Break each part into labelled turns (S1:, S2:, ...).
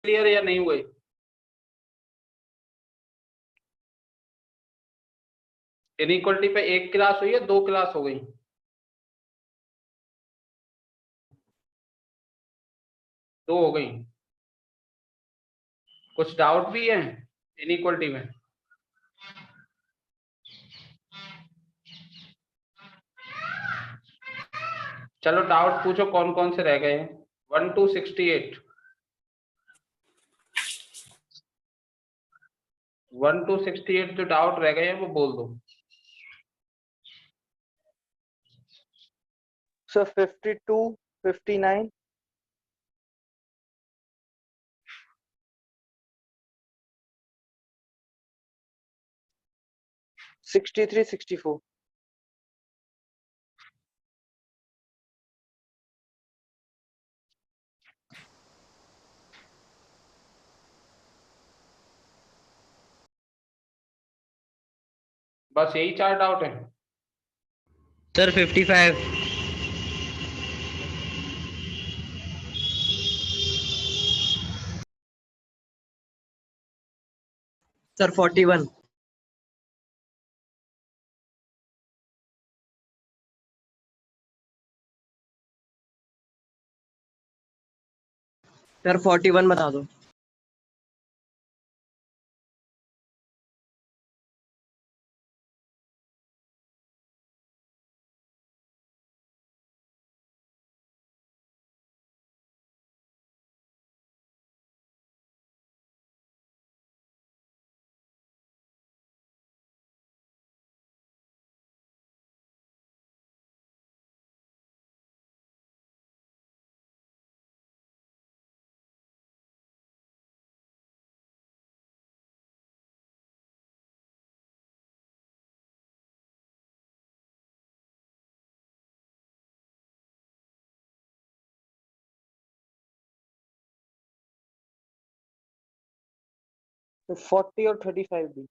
S1: Clear या नहीं हुए? इनइक्वलिटी पे एक क्लास हुई है, दो क्लास हो गई? दो हो गई। कुछ डाउट भी है इनइक्वलिटी में? चलो डाउट पूछो, कौन कौन से रह गए हैं? 1 to 68। 1 to 68 जो डाउट रह गए हैं वो बोल दो।
S2: सर 52, 59, 63, 64।
S1: बस यही चार डाउट है?
S3: सर 55। सर 41। सर 41 बता दो।
S2: तो 40 और 35 भी।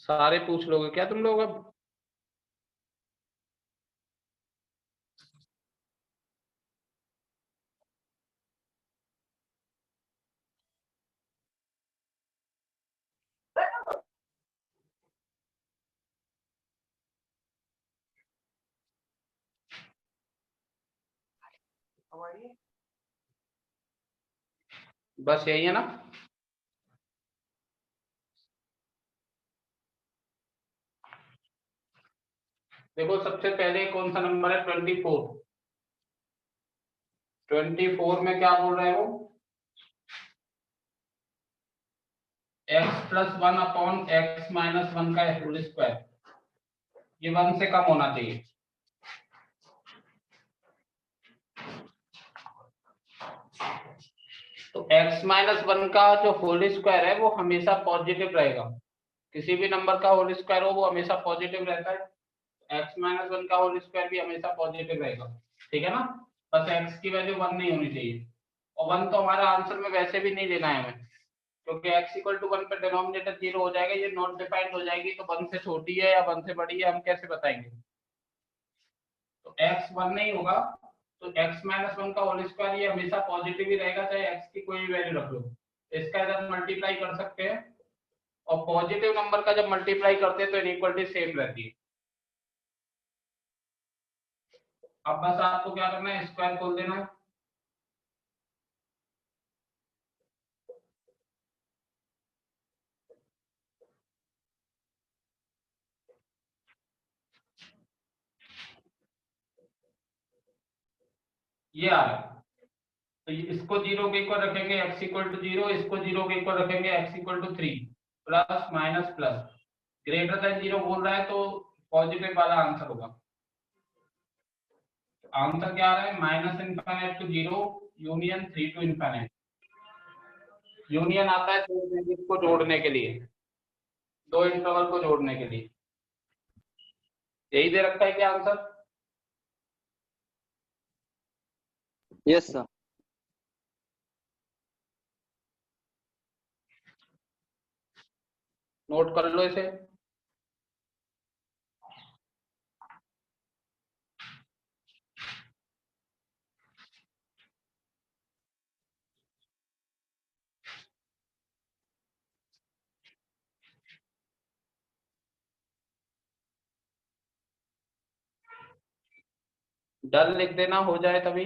S1: सारे पूछ लोगे क्या तुम लोग अब? बस यही है ना? देखो सबसे पहले कौन सा नंबर है? 24। 24 में क्या बोल रहे हो? x+1 अपॉन x-1 का होल स्क्वायर, ये 1 से कम होना चाहिए। तो x-1 का जो होल स्क्वायर है वो हमेशा पॉजिटिव रहेगा। किसी भी नंबर का होल स्क्वायर हो वो हमेशा पॉजिटिव रहता है। x-1 का होल स्क्वायर भी हमेशा पॉजिटिव रहेगा, ठीक है ना? बस x की वैल्यू 1 नहीं होनी चाहिए। और 1 तो हमारा आंसर में वैसे भी नहीं लेना है हमें, क्योंकि x = 1 पे डिनोमिनेटर 0 हो जाएगा, ये नॉट डिफाइंड हो जाएगी। तो 1 से छोटी है या 1 से बड़ी है हम कैसे बताएंगे? तो x 1 नहीं होगा, तो x-1 का होल स्क्वायर ये हमेशा पॉजिटिव ही रहेगा, चाहे x की कोई वैल्यू रख लो। इसका इधर मल्टीप्लाई कर सकते हैं, और पॉजिटिव नंबर का जब मल्टीप्लाई करते हैं तो इनइक्वालिटी सेम रहती है। अब बस आपको क्या करना है, स्क्वायर खोल देना है। ये आ रहा है, तो इसको 0 के इक्वल रखेंगे x = 0, इसको 0 के इक्वल रखेंगे x = 3, plus minus plus greater than 0 बोल रहा है तो पॉजिटिव वाला आंसर होगा। आंसर क्या आ रहा है? -∞ to 0 यूनियन 3 to ∞। यूनियन आता है दो डिजिट को जोड़ने के लिए, दो इंटरवल को जोड़ने के लिए। यही दे रखा है क्या आंसर?
S2: Yes sir.
S1: नोट कर लो इसे। डन लिख देना, हो जाए तभी।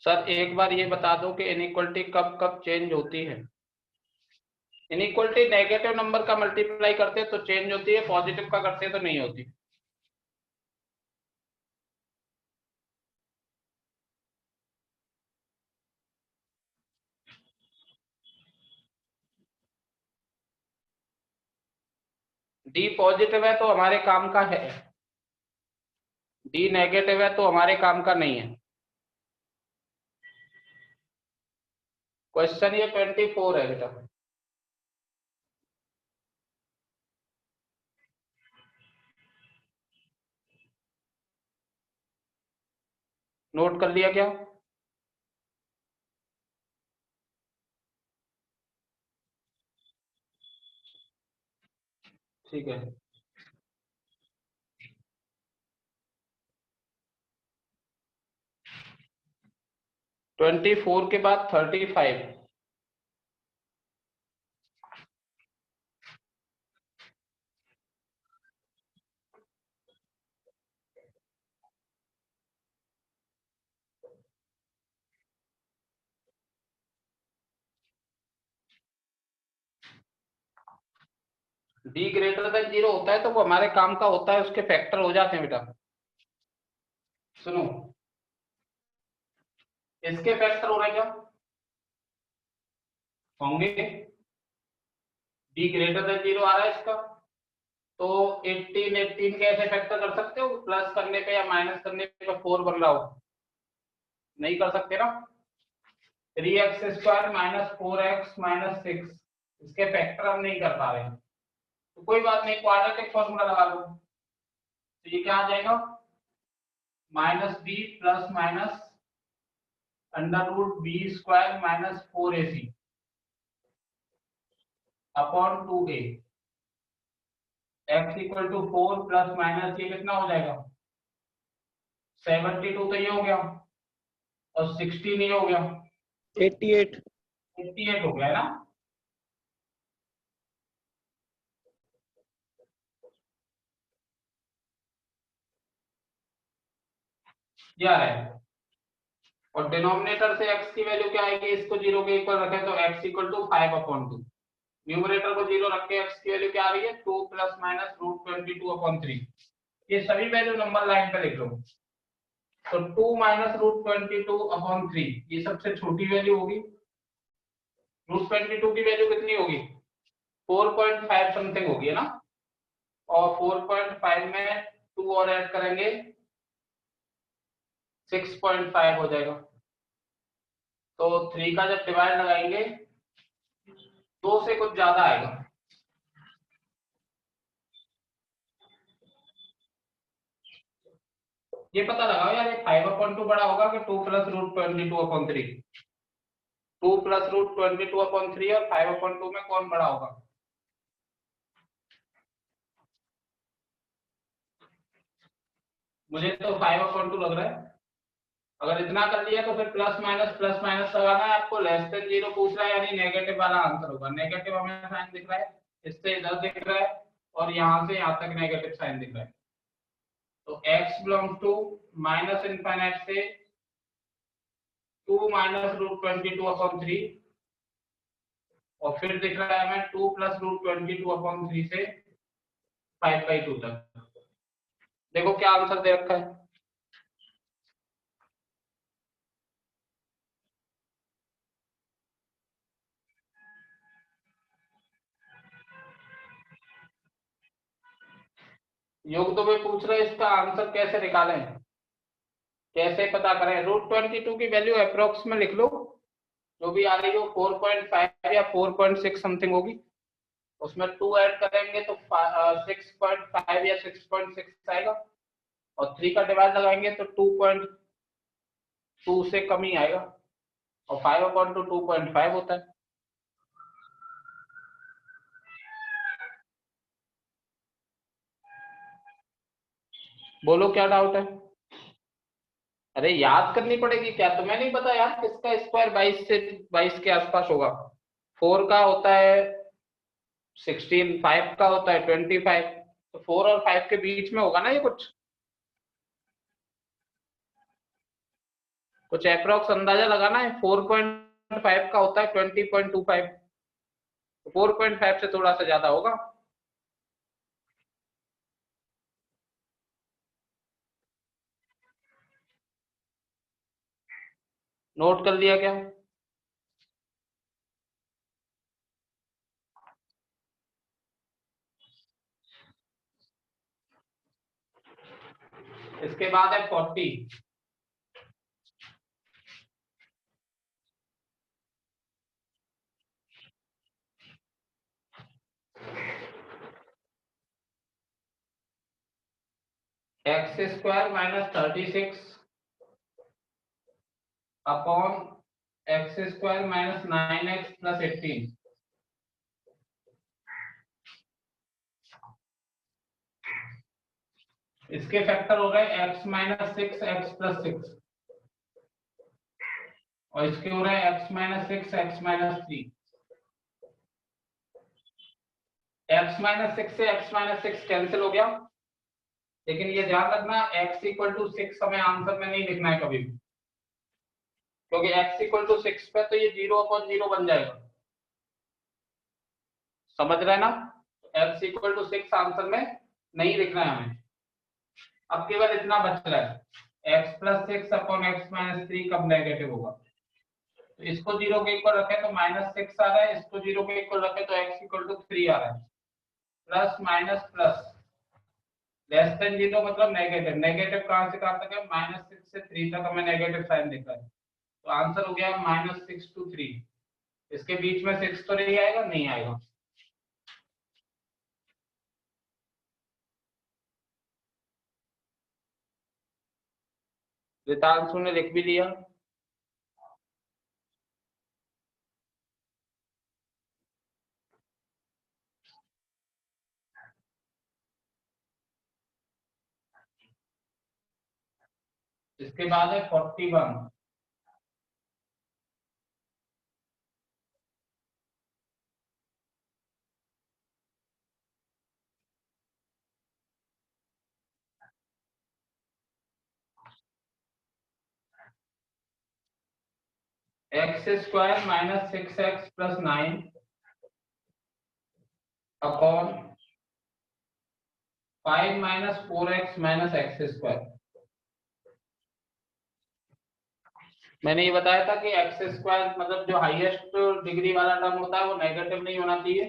S1: सर एक बार ये बता दो कि इनइक्वलिटी कब कब चेंज होती है? इनइक्वलिटी नेगेटिव नंबर का मल्टीप्लाई करते तो चेंज होती है, पॉजिटिव का करते तो नहीं होती। डी पॉजिटिव है तो हमारे काम का है, डी नेगेटिव है तो हमारे काम का नहीं है। क्वेश्चन ये 24 है बेटा। नोट कर लिया क्या? ठीक है। 24 के बाद 35। डी ग्रेटर देन 0 होता है तो वो हमारे काम का होता है, उसके फैक्टर हो जाते हैं बेटा। सुनो, इसके फैक्टर हो रहे क्या होंगे? डी ग्रेटर देन 0 आ रहा है इसका, तो 18 कैसे फैक्टर कर सकते हो? प्लस करने पे या माइनस करने पे 4 बन रहा हो, नहीं कर सकते ना। 3x² माइनस 4x माइनस 6, इसके फैक्टर हम नहीं कर पा रहे, तो कोई बात नहीं, क्वाड्रेटिक फॉर्मूला लगा लो। तो ये क्या आ जाएगा? Minus B plus minus under root B square minus 4ac upon 2a। x equal to 4 plus minus ये कितना हो जाएगा? 72 तो ये हो गया, और 16 ये हो गया,
S2: 88।
S1: 58 हो गया है ना। ये आ रहा है, और डिनोमिनेटर से x की वैल्यू क्या आएगी? इसको 0 के इक्वल रखें तो x इक्वल टू 5/2। न्यूमरेटर को 0 रख के x की वैल्यू क्या आ रही है? 2 प्लस माइनस रूट 22/3। ये सभी वैल्यू नंबर लाइन पे लिख लो। तो 2 माइनस रूट 22/3 ये सबसे छोटी वैल्यू होगी। रूट 22 की वैल्यू कितनी होगी? 4.5 समथिंग होगी, है ना। और 4.5 में 2 और ऐड करेंगे 6.5 हो जाएगा। तो 3 का जब डिवाइड लगाएंगे 2 से कुछ ज्यादा आएगा। ये पता लगाओ यार, ये 5/2 बड़ा होगा कि 2 प्लस रूट 22/3? 2 प्लस रूट 22/3 और 5/2 में कौन बड़ा होगा? मुझे तो 5/2 लग रहा है। अगर इतना कर लिया तो फिर प्लस माइनस लगाना है आपको। लेस देन 0 पूछ रहा है, यानी नेगेटिव वाला आंसर होगा। नेगेटिव हमें साइन दिख रहा है, इससे इधर दिख रहा है, और यहाँ से यहाँ तक नेगेटिव साइन दिख रहा है। तो x belongs to minus infinite से 2 माइनस रूट 22/3, और फिर दिख रहा है हमें 2 प्लस रूट 22/3 से 5/2 तक। देखो क्या आंसर दे रखा है। योग तो मैं पूछ रहा है, इसका आंसर कैसे निकालें, कैसे पता करें? रूट 22 की वैल्यू अप्रोक्स में लिख लो, जो भी आ रही हो 4.5 या 4.6 समथिंग होगी। उसमें 2 ऐड करेंगे तो 6.5 या 6.6 आएगा, और 3 का डिवाइड लगाएंगे तो 2.2 से कम ही आएगा, और 5/2 होता है। बोलो क्या डाउट है? अरे याद करनी पड़ेगी क्या, तुम्हें नहीं पता यार किसका स्क्वायर 22 के आसपास होगा? 4 का होता है 16, 5 का होता है 25, तो 4 और 5 के बीच में होगा ना ये कुछ अप्रोक्स अंदाजा लगाना है। 4.5 का होता है 20.25, 4.5 से थोड़ा सा ज्यादा होगा। नोट कर लिया क्या? इसके बाद है 40। x² minus 36 upon x² minus 9x plus 18। इसके फैक्टर हो गए x माइनस 6 x प्लस 6, और इसके हो रहे हैं x minus 6 x minus 3। x minus 6 से x माइनस 6 कैंसिल हो गया, लेकिन ये ध्यान रखना x इक्वल टू 6 हमें आंसर में नहीं लिखना है कभी भी, क्योंकि x इक्वल टू 6 पे तो ये 0/0 बन जाएगा। समझ रहे हैं ना? x इक्वल टू 6 आंसर में नहीं लिखना है हमें। अब केवल इतना बच रहा है x plus 6 upon x minus 3 कब नेगेटिव होगा। तो इसको 0 के इक्वल रखे तो -6 आ रहा है, इसको 0 के इक्वल रखे तो x इक्वल टू 3 आ रहा है। Plus minus plus, less than 0 मतलब नेगेटिव। नेगेटिव कहां से कहां तक है? -6 से 3 तक हमें नेगेटिव साइन दिख रहा है, तो आंसर हो गया -6 to 3। इसके बीच में 6 तो नहीं आएगा, नहीं आएगा। रितांशु ने लिख भी लिया। इसके बाद है 41। x² minus 6x plus 9 upon 5 minus 4x minus x²। मैंने ये बताया था कि x² मतलब जो हाईएस्ट डिग्री वाला टर्म होता है वो नेगेटिव नहीं होना चाहिए,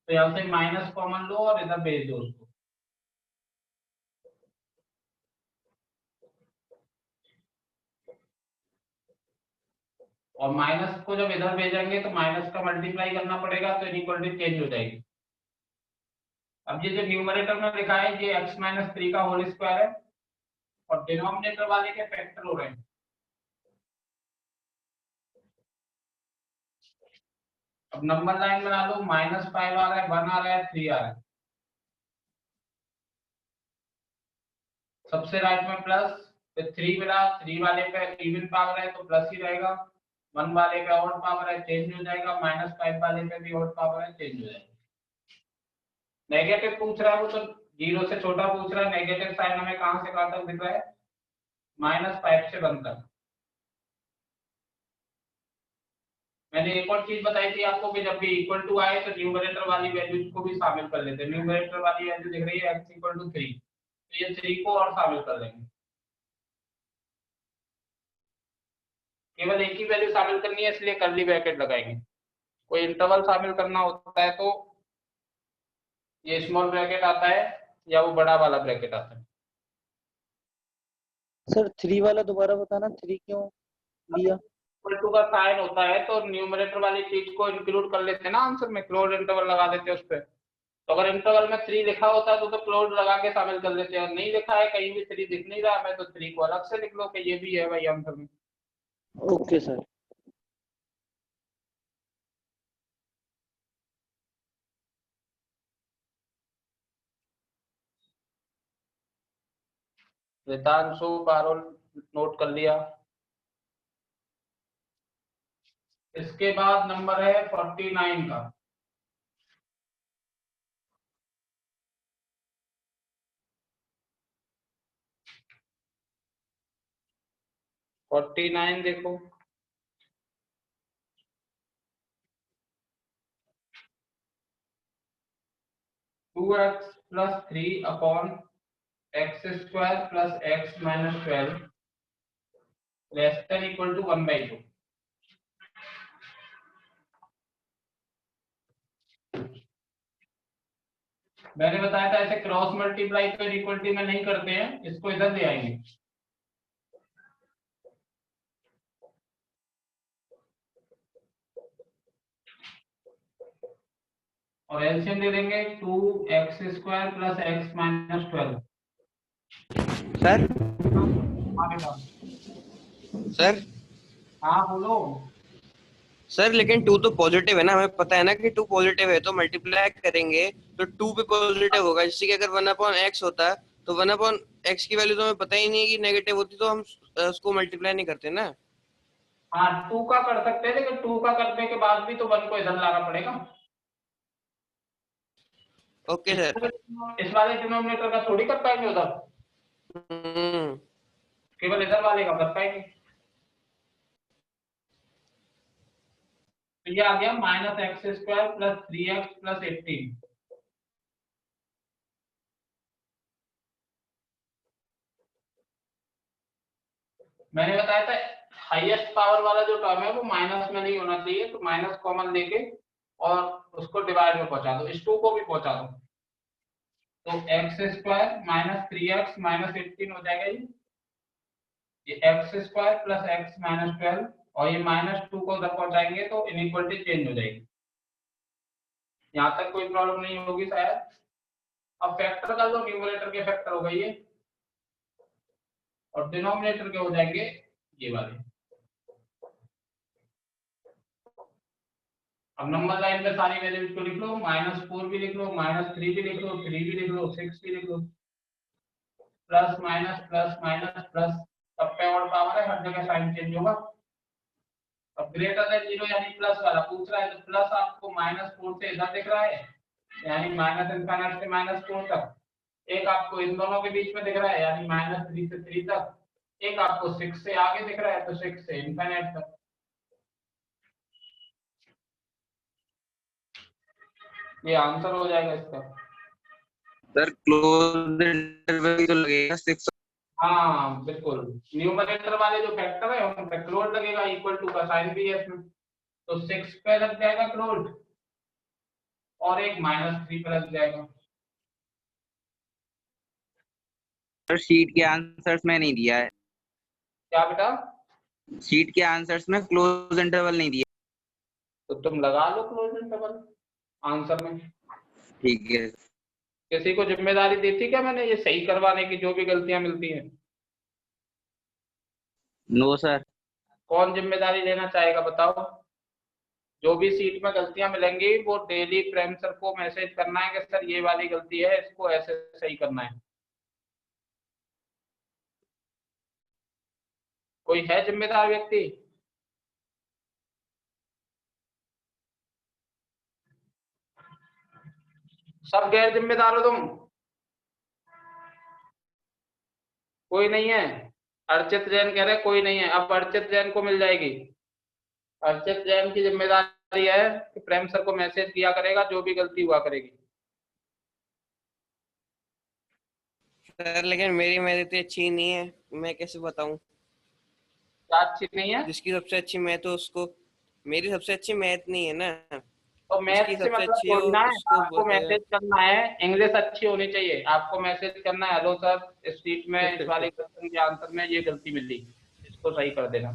S1: तो यहाँ से माइनस कॉमन लो और इधर भेज दो उसको। और माइनस को जब इधर भेजेंगे तो माइनस का मल्टीप्लाई करना पड़ेगा, तो इनइक्वालिटी चेंज हो जाएगी। अब ये जो न्यूमरेटर में लिखा है ये x माइनस 3 का होल स्क्वायर है, और डिनोमिनेटर वाले के फैक्टर हो रहे हैं। अब नंबर लाइन बना लो, -5 आ रहा है, 1 आ रहा है, 3 आ रहा है। सबसे राइट में प्लस, फिर 3 मिला, 3 वाले पे इवन पावर है तो प्लस ही रहेगा, 1 वाले पे ऑड पावर है चेंज हो जाएगा, -5 वाले पे भी ऑड पावर है चेंज हो जाएगा। नेगेटिव पूछ रहा है वो तो 0 से छोटा पूछ रहा है। नेगेटिव साइन हमें कहां से कहां तक दिख रहा है? -5 से 1 तक। मैंने एक और चीज बताई थी आपको कि जब भी इक्वल टू आए तो न्यूमरेटर वाली वैल्यूज को भी शामिल कर लेते हैं। न्यूमरेटर वाली वैल्यू दिख रही है x इक्वल टू 3, तो ये 3 को और शामिल कर लेंगे। केवल एक ही वैल्यू शामिल करनी है, इसलिए कर्ली ब्रैकेट लगाएंगे। कोई इंटरवल शामिल करना होता है तो ये स्मॉल ब्रैकेट आता है या वो बड़ा वाला ब्रैकेट आता है।
S2: सर 3 वाला दोबारा बताना, 3 क्यों लिया?
S1: इक्वल टू का साइन होता है तो न्यूमरेटर वाली चीज को इंक्लूड कर लेते हैं ना आंसर में, क्लोज इंटरवल लगा देते हैं उस पर। तो अगर इंटरवल में 3 लिखा होता है तो क्लोज लगा के शामिल कर लेते हैं, और नहीं लिखा है कहीं भी 3 दिख नहीं रहा है तो 3 को अलग से लिख लो कि ये भी है भाई आंसर में।
S2: Okay sir.
S1: Ritanshu Parul note कर लिया। इसके बाद नंबर है 49 का। फोर्टी नाइन देखो, two X plus 3 upon X square plus X minus 12 less than equal to 1/2। मैंने बताया था ऐसे क्रॉस मल्टीप्लाई तो इक्वलिटी में नहीं करते हैं, इसको इधर ले आएंगे। और एलसीएम दे देंगे 2x square plus X minus 12।
S3: Sir
S1: हाँ बेटा।
S3: सर
S1: हाँ बोलो।
S3: सर लेकिन 2 तो पॉजिटिव है ना, हमें पता है ना कि 2 पॉजिटिव है, तो मल्टीप्लाई करेंगे तो 2 पे पॉजिटिव होगा, जिससे कि अगर 1/x होता तो 1/x की वैल्यू तो हमें पता ही नहीं है कि नेगेटिव होती, तो हम उसको मल्टीप्लाई नहीं करते ना।
S1: हाँ 2 का कर सकते हैं, लेकिन 2 का करने के बाद भी तो 1 को इधर लाना पड़ेगा।
S3: Okay sir.
S1: इस वाले डिनोमिनेटर का थोड़ी कर पाएंगे उधर, केवल इधर वाले का कर पाएंगे। तो ये आ गया minus x square plus 3x plus 18। मैंने बताया था हाईएस्ट पावर वाला जो टर्म है वो माइनस में नहीं होना चाहिए, तो माइनस कॉमन लेके और उसको डिवाइड में पहुंचा दो, इस 2 को भी पहुंचा दो। तो x square minus 3x minus 18 हो जाएगा ये x square plus X minus 12, और ये माइनस 2 को उधर पहुंचाएंगे तो इनइक्वलिटी चेंज हो जाएगी। यहाँ तक कोई प्रॉब्लम नहीं होगी शायद। अब फैक्टर कर लो, न्यूमरेटर के फैक्टर हो गई है और डिनोमिनेटर के हो जाएंगे ये वाले। अब नंबर लाइन में सारी वैल्यूज को लिख लो, -4 भी लिख लो, -3 भी लिख लो, 3 भी लिख लो, 6 भी लिख लो, plus minus plus minus plus, सब पे और पावर है, हर जगह साइन चेंज होगा। अब ग्रेटर देन 0 यानी प्लस वाला पूछ रहा है, तो प्लस आपको -4 से इधर दिख रहा है यानी माइनस इनफिनिटी से -4 तक, एक आपको इन दोनों के बीच में दिख रहा है यानी -3 से 3 तक, एक आपको 6 से आगे दिख रहा है तो 6 से इनफिनिटी तक। ये आंसर हो जाएगा इसका।
S2: सर क्लोज इंटरवल तो लगेगा 6।
S1: हाँ बिल्कुल, न्यूमरेटर वाले जो फैक्टर है उन पे क्लोज लगेगा, इक्वल टू का साइन भी है इसमें, तो 6 पे लग जाएगा क्लोज और एक -3 पे लग जाएगा।
S2: सर शीट के आंसर्स में नहीं दिया है,
S1: क्या बेटा?
S2: शीट के आंसर्स में क्लोज इंटरवल नहीं दिया।
S1: तो तुम लगा लो क्लोज इंटरवल आंसर में।
S2: ठीक है।
S1: किसी को जिम्मेदारी दी थी क्या मैंने ये सही करवाने की, जो भी गलतियां मिलती हैं?
S2: No sir.
S1: कौन जिम्मेदारी लेना चाहेगा बताओ? जो भी सीट में गलतियां मिलेंगी वो डेली प्रेम सर को मैसेज करना है कि सर ये वाली गलती है, इसको ऐसे सही करना है। कोई है जिम्मेदार व्यक्ति? सब गैर जिम्मेदार हो तुम? कोई नहीं है? अर्चित जैन कह रहे कोई नहीं है, अब अर्चित जैन को मिल जाएगी। अर्चित जैन की जिम्मेदारी है कि प्रेम सर को मैसेज किया करेगा जो भी गलती हुआ करेगी।
S3: सर लेकिन मेरी मैथ इतनी अच्छी नहीं है, मैं कैसे बताऊं?
S1: क्या अच्छी नहीं है?
S3: जिसकी सबसे अच्छी मैथ हो उसको, मेरी सबसे अच्छी मैथ नहीं है ना,
S1: तो
S3: जिसकी
S1: मैथ से
S3: सबसे
S1: मतलब
S3: अच्छी हो
S1: थोड़ी ना है,
S3: उसको
S1: आपको मैसेज करना है, इंग्लिश अच्छी होनी चाहिए, आपको मैसेज करना है हेलो सर इस शीट में इस वाले क्वेश्चन के आंसर में ये गलती मिली, इसको सही कर देना।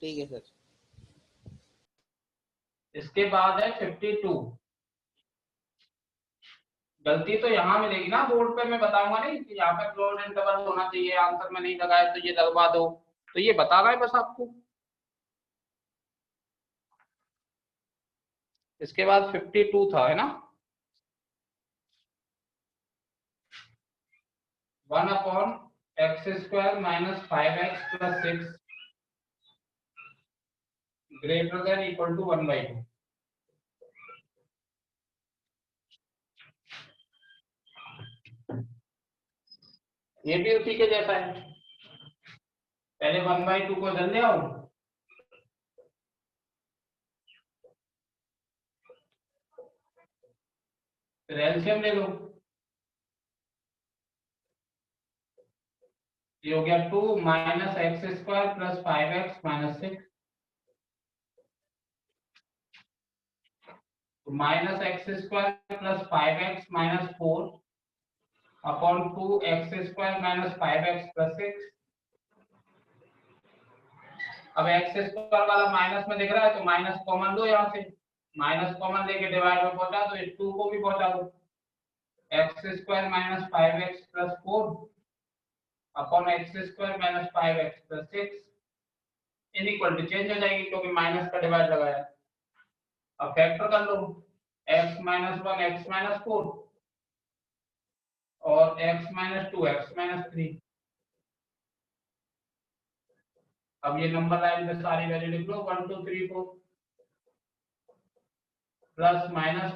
S3: ठीक है सर।
S1: इसके बाद है 52। गलती तो यहाँ मिलेगी ना, बोर्ड पे मैं बताऊंगा नहीं कि यहाँ पे क्लोज इंटरवल होना चाहिए, आंसर में नहीं लगाए तो ये लगवा दो, तो ये बता रहा है बस आपको। इसके बाद 52 था, है ना। 1/x² - 5x + 6 greater than equal to 1/2। ये भी उसी के जैसा है, पहले 1/2 को इधर ले आओ, फिर एलसीएम ले लो, ये हो गया 2 - x² + 5x - 6, तो -x² + 5x - 4 upon 2x² - 5x + 6। अब x² वाला माइनस में दिख रहा है तो माइनस कॉमन लो, यहाँ से माइनस कॉमन लेके डिवाइड में पहुंचा दो, इस 2 को भी पहुंचा दो, x² - 5x + 4 upon x² - 5x + 6 inequality change हो जाएगी क्योंकि माइनस का डिवाइड लगाया। अब फैक्टर कर लो, x - 1 x - 4 और x - 2 x - 3। अब ये नंबर लाइन पे सारी वैल्यू लिख लो, 1 2 3 4, प्लस माइनस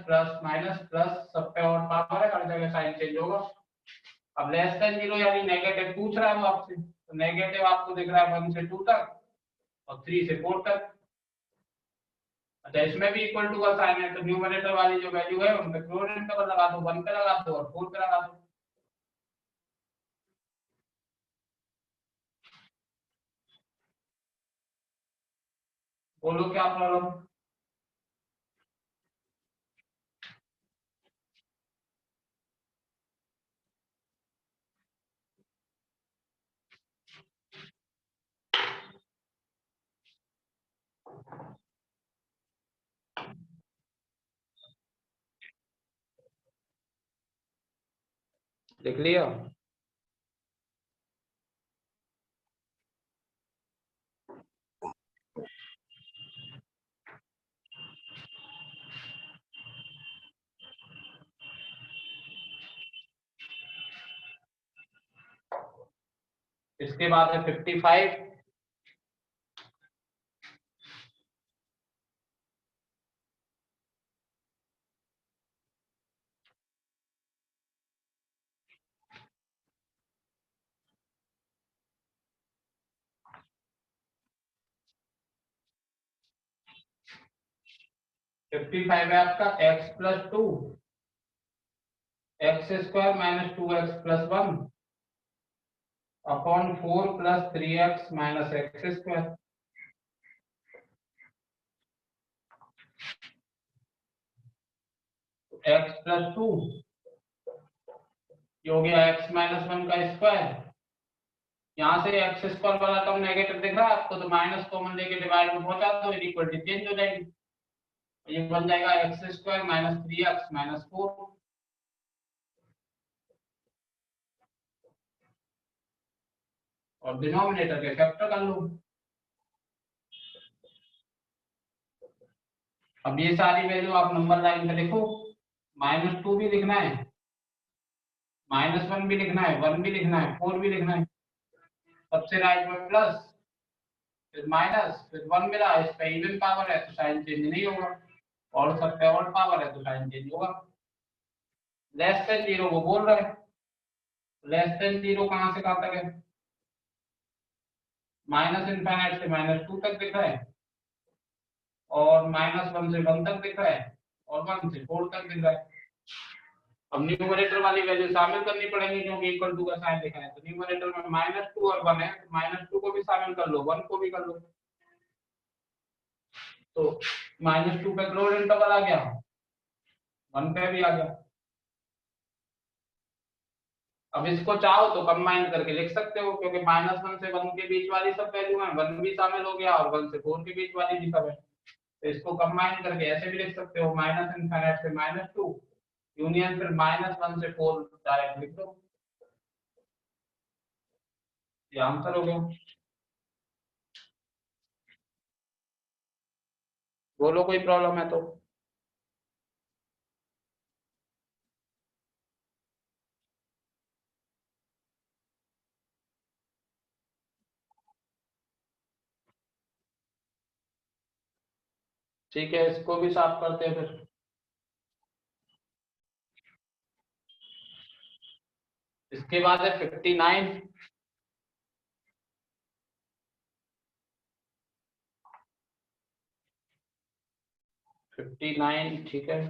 S1: प्लस सब पे और पावर है, हर जगह साइन चेंज होगा। अब लेस देन 0 यानी नेगेटिव पूछ रहा है वो आपसे, तो नेगेटिव आपको दिख रहा है 1 से 2 तक और 3 से 4 तक। अच्छा, इसमें भी इक्वल टू का साइन है, तो न्यूमरेटर वाली जो वैल्यू है उन पे क्लोज इंटरवल लगा दो, 1 पे लगा दो और 4 पे लगा दो। बोलो क्या प्रॉब्लम। लिख लिया। इसके बाद है 55। फिफ्टी फाइव है आपका x + 2 x² - 2x + 1 upon 4 + 3x - x²। x + 2 ये हो गया x - 1 का स्क्वायर, यहाँ से x² वाला टर्म नेगेटिव दिख रहा है आपको, तो माइनस कॉमन लेके डिवाइड में पहुंचा दो, इक्वलिटी चेंज हो जाएगी, ये बन जाएगा x² - 3x - 4। और डिनोमिनेटर के फैक्टर कर लो। अब ये सारी वैल्यू आप नंबर लाइन पे लिखो, -2 भी लिखना है, -1 भी लिखना है, 1 भी लिखना है, 4 भी लिखना है, सबसे राइट में प्लस फिर माइनस फिर 1 मिला, इस पे इवन पावर है तो साइन चेंज नहीं होगा, और सब पे ऑड पावर है तो साइन चेंज होगा। लेस देन 0 वो बोल रहा है, लेस देन 0 कहां से कहां तक है, -∞ से -2 तक दिख रहा है, और -1 से 1 तक दिख रहा है, और 1 से 4 तक दिख रहा है। अब न्यूमरेटर वाली वैल्यू शामिल करनी पड़ेगी क्योंकि इक्वल टू का साइन लिखा है, तो न्यूमरेटर में -2 और 1 है, तो -2 को भी शामिल कर लो, 1 को भी कर लो, तो -2 पे क्लोज इंटरवल आ गया, 1 पे भी आ गया। अब इसको चाहो तो कंबाइन करके लिख सकते हो, क्योंकि -1 से 1 के बीच वाली सब वैल्यू है, 1 भी शामिल हो गया और 1 से 4 के बीच वाली भी सब है, तो इसको कंबाइन करके ऐसे भी लिख सकते हो, -∞ से -2 यूनियन फिर -1 से 4 डायरेक्ट लिख दो, ये आंसर हो गया। बोलो कोई प्रॉब्लम है तो। ठीक है, इसको भी साफ करते हैं फिर। इसके बाद है 59। 59 ठीक है।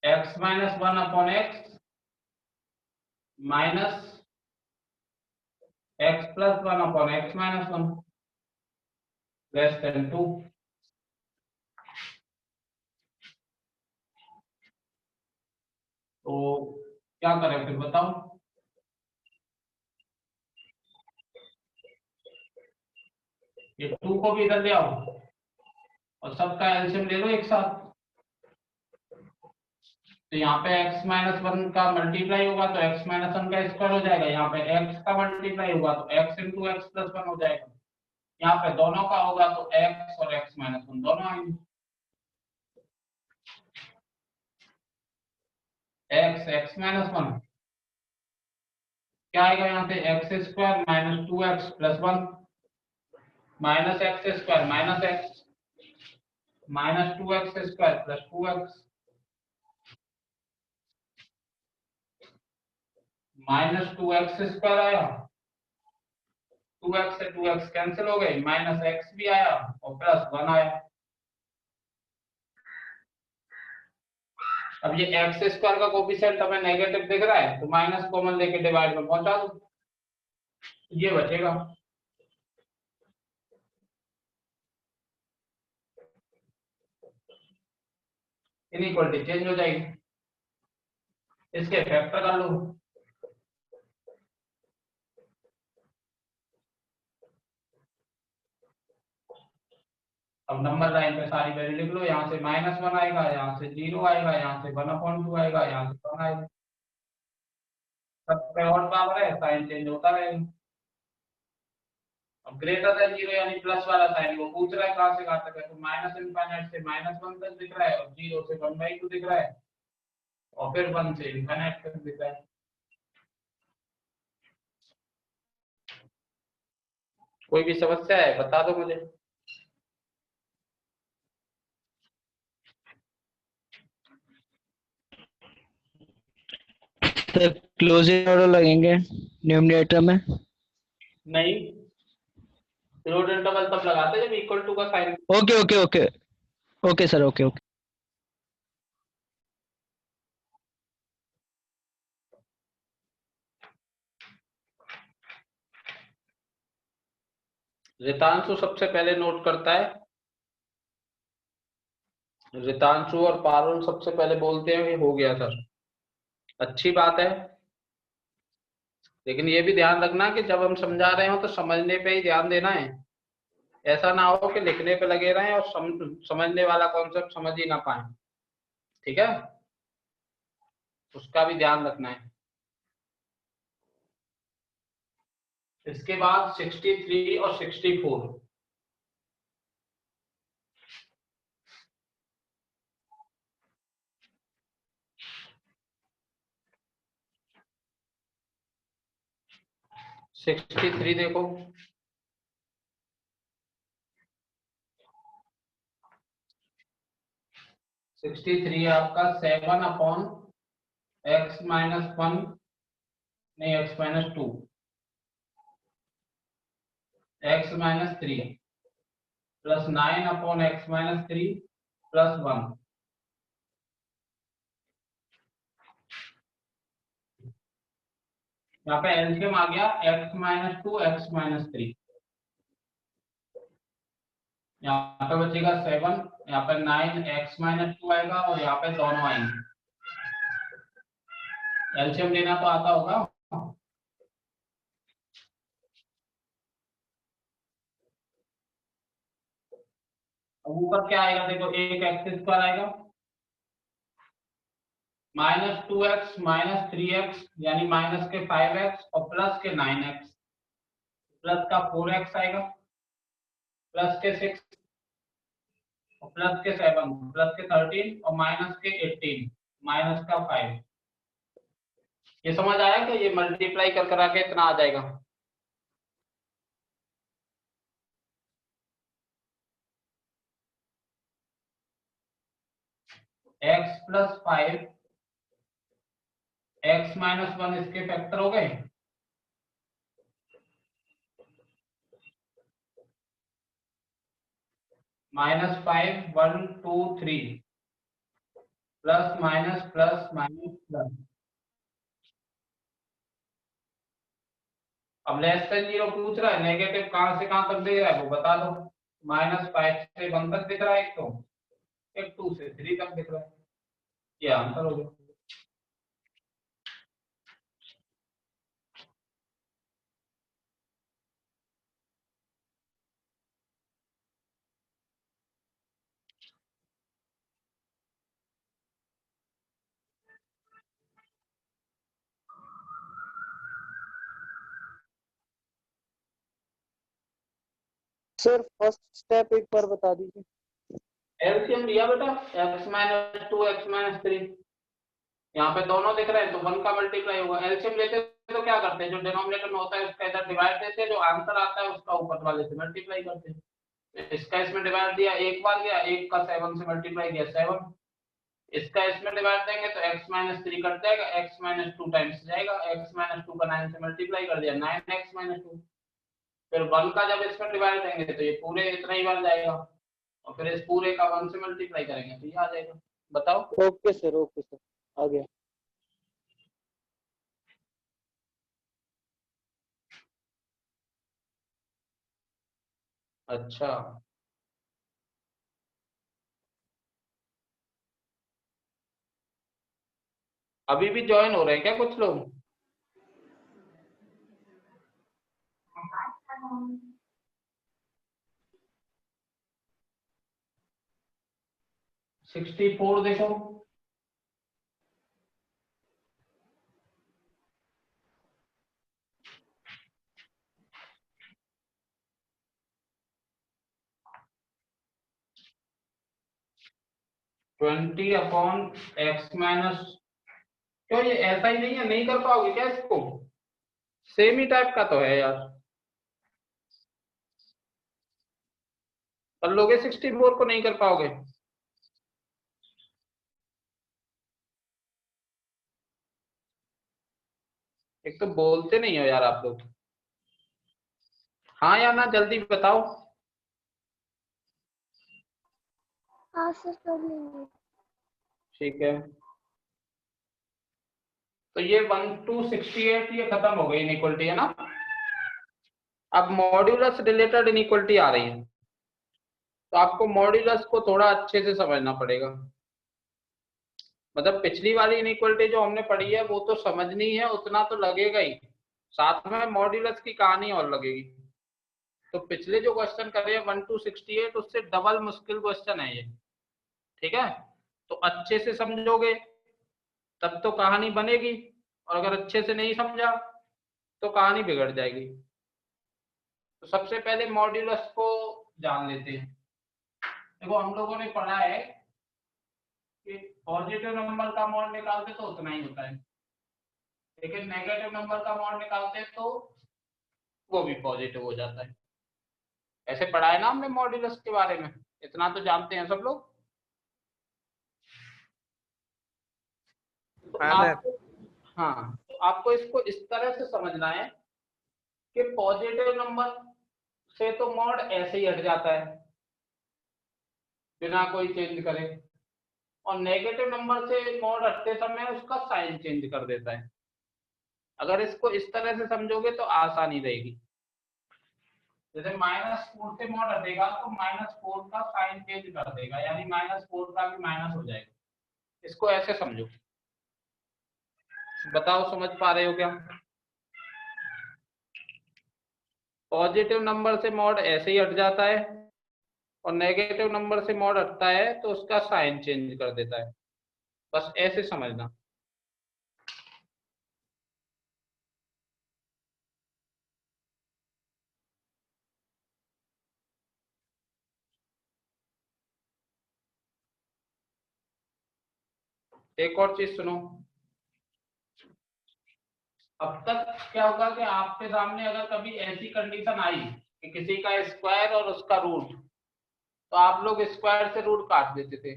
S1: x minus 1 upon x minus x plus 1 upon x minus 1 less than 2। तो क्या करें फिर बताओ। ये 2 को भी इधर ले आओ और सबका एलसीएम ले लो एक साथ। तो यहाँ पे x माइनस 1 का मल्टीप्लाई होगा तो x माइनस 1 का स्क्वायर हो जाएगा, यहाँ पे x का मल्टीप्लाई होगा तो x इंटू एक्स प्लस 1 हो जाएगा, यहाँ पे दोनों का होगा तो x और x माइनस 1 दोनों आएंगे। x माइनस 1 क्या आएगा यहाँ पे, x square minus 2x plus 1 minus x square minus x minus 2x square plus 2x minus 2x square आया, 2x से 2x कैंसिल हो गए, माइनस x भी आया और प्लस 1 आया। अब ये एक्स स्क्वायर का कोफिशिएंट हमें नेगेटिव दिख रहा है तो माइनस कॉमन लेके डिवाइड में पहुंचा दो, ये बचेगा। इनइक्वालिटी चेंज हो जाएगी, इसके फैक्टर कर लो। अब नंबर लाइन पे सारी वैल्यू लिख लो, यहाँ से -1 आएगा, यहाँ से 0 आएगा, यहाँ से 1/2 आएगा, यहाँ से 1 आएगा, सब पे और पावर है, साइन चेंज होता रहेगा। अब ग्रेटर देन 0 यानी प्लस वाला साइन वो पूछ रहा है कहां से कहां तक है, तो -∞ से -1 तक दिख रहा है और 0 से 1/2 दिख रहा है और फिर 1 से इनफिनिट तक दिख रहा है। कोई भी समस्या है बता दो मुझे।
S4: सर क्लोजिंग ऑर्डर लगेंगे न्यूमरेटर में।
S1: नहीं, जीरो इंटरवल तब लगाते हैं जब इक्वल टू का sign.
S4: Okay okay okay okay sir, okay okay.
S1: Ritanshu सबसे पहले नोट करता है, रितांशु और पारुल सबसे पहले बोलते हैं ये हो गया सर, अच्छी बात है। लेकिन ये भी ध्यान रखना कि जब हम समझा रहे हो तो समझने पे ही ध्यान देना है, ऐसा ना हो कि लिखने पे लगे रहें और समझने वाला कॉन्सेप्ट समझ ही ना पाए, ठीक है, उसका भी ध्यान रखना है। इसके बाद 63 और 64 63 देखो, 63 आपका 7/x माइनस 1 नहीं x minus 2 x minus 3 plus 9/x minus 3 plus 1 . यहाँ पे एलसीएम आ गया x minus two X minus three, यहाँ पे बचेगा 7, यहाँ पे 9 x माइनस टू आएगा और यहाँ पे दोनों आएंगे। एलसीएम लेना तो आता होगा। अब ऊपर क्या आएगा देखो, एक एक्स स्क्वायर आएगा minus two X minus three x यानी माइनस के 5x और प्लस के 9x, प्लस का 4x आएगा, प्लस के 6 और प्लस के 7, प्लस के 13 और माइनस के 18, माइनस का 5। ये समझ आया कि ये मल्टीप्लाई कर करा के इतना आ जाएगा। x प्लस 5 x माइनस 1 इसके फैक्टर हो गए, minus 5 1 2 3 plus minus plus minus plus. अब लेस देन 0 पूछ रहा है, नेगेटिव कहां से कहां तक दे रहा है वो बता दो। -5 से 1 तक दिख रहा है, एक तो एक 2 से 3 तक दिख रहा है, ये आंसर हो गया।
S5: सर फर्स्ट स्टेप एक बार बता दीजिए।
S1: एलसीएम लिया बेटा, x minus two X minus three, यहाँ पे दोनों दिख रहे हैं तो 1 का मल्टीप्लाई होगा। एलसीएम लेते हैं तो क्या करते हैं, जो डिनोमिनेटर में होता है उसका इधर डिवाइड देते हैं, जो आंसर आता है उसका ऊपर वाले से मल्टीप्लाई करते हैं। इसका इसमें डिवाइड दिया, एक बार गया, एक का 7 से मल्टीप्लाई किया 7, इसका इसमें डिवाइड देंगे तो x माइनस थ्री कट जाएगा, x माइनस टू टाइम्स जाएगा, x माइनस टू का 9 से मल्टीप्लाई कर दिया 9x माइनस टू, फिर 1 का जब इसमें डिवाइड देंगे तो ये पूरे इतना ही बार जाएगा और फिर इस पूरे का 1 से मल्टीप्लाई करेंगे तो ये आ जाएगा। बताओ।
S5: ओके सर आ गया।
S1: अच्छा, अभी भी ज्वाइन हो रहे हैं क्या कुछ लोग? सिक्सटी फोर देखो, ट्वेंटी अपॉन एक्स माइनस, क्यों ये ऐसा ही नहीं है, नहीं कर पाओगे क्या इसको? सेम ही टाइप का तो है यार, कर लोगे 64 को, नहीं कर पाओगे? एक तो बोलते नहीं हो यार आप लोग, हाँ या ना जल्दी बताओ।
S6: हाँ सर कर लेंगे।
S1: ठीक है, तो ये 1 to 68 ये खत्म हो गई इनइक्वलिटी, है ना। अब मॉड्यूलस रिलेटेड इनइक्वलिटी आ रही है, तो आपको मॉड्यूलस को थोड़ा अच्छे से समझना पड़ेगा। मतलब पिछली वाली इनइक्वलिटी जो हमने पढ़ी है वो तो समझनी है, उतना तो लगेगा ही, साथ में मॉड्यूलस की कहानी और लगेगी। तो पिछले जो क्वेश्चन करे 1 to 68 उससे डबल मुश्किल क्वेश्चन है ये, ठीक है। तो अच्छे से समझोगे तब तो कहानी बनेगी, और अगर अच्छे से नहीं समझा तो कहानी बिगड़ जाएगी। तो सबसे पहले मॉड्यूलस को जान लेते हैं। देखो हम लोगों ने पढ़ा है कि पॉजिटिव नंबर का मॉड निकालते तो उतना ही होता है, लेकिन नेगेटिव नंबर का मॉड निकालते तो वो भी पॉजिटिव हो जाता है। ऐसे पढ़ा है ना हमने मॉड्यूलस के बारे में, इतना तो जानते हैं सब लोग। तो आपको, हाँ, तो आपको इसको इस तरह से समझना है कि पॉजिटिव नंबर से तो मॉड ऐसे ही हट जाता है बिना कोई चेंज करे, और नेगेटिव नंबर से मॉड हटते समय उसका साइन चेंज कर देता है। अगर इसको इस तरह से समझोगे तो आसानी रहेगी। जैसे -4 से मॉड हटेगा तो -4 का साइन चेंज कर देगा, यानी -4 का भी माइनस हो जाएगा। इसको ऐसे समझो। बताओ समझ पा रहे हो क्या? पॉजिटिव नंबर से मॉड ऐसे ही हट जाता है और नेगेटिव नंबर से मॉड हटता है तो उसका साइन चेंज कर देता है। बस ऐसे समझना। एक और चीज सुनो। अब तक क्या होगा कि आपके सामने अगर कभी ऐसी कंडीशन आई कि किसी का स्क्वायर और उसका रूट, तो आप लोग स्क्वायर से रूट काट देते थे,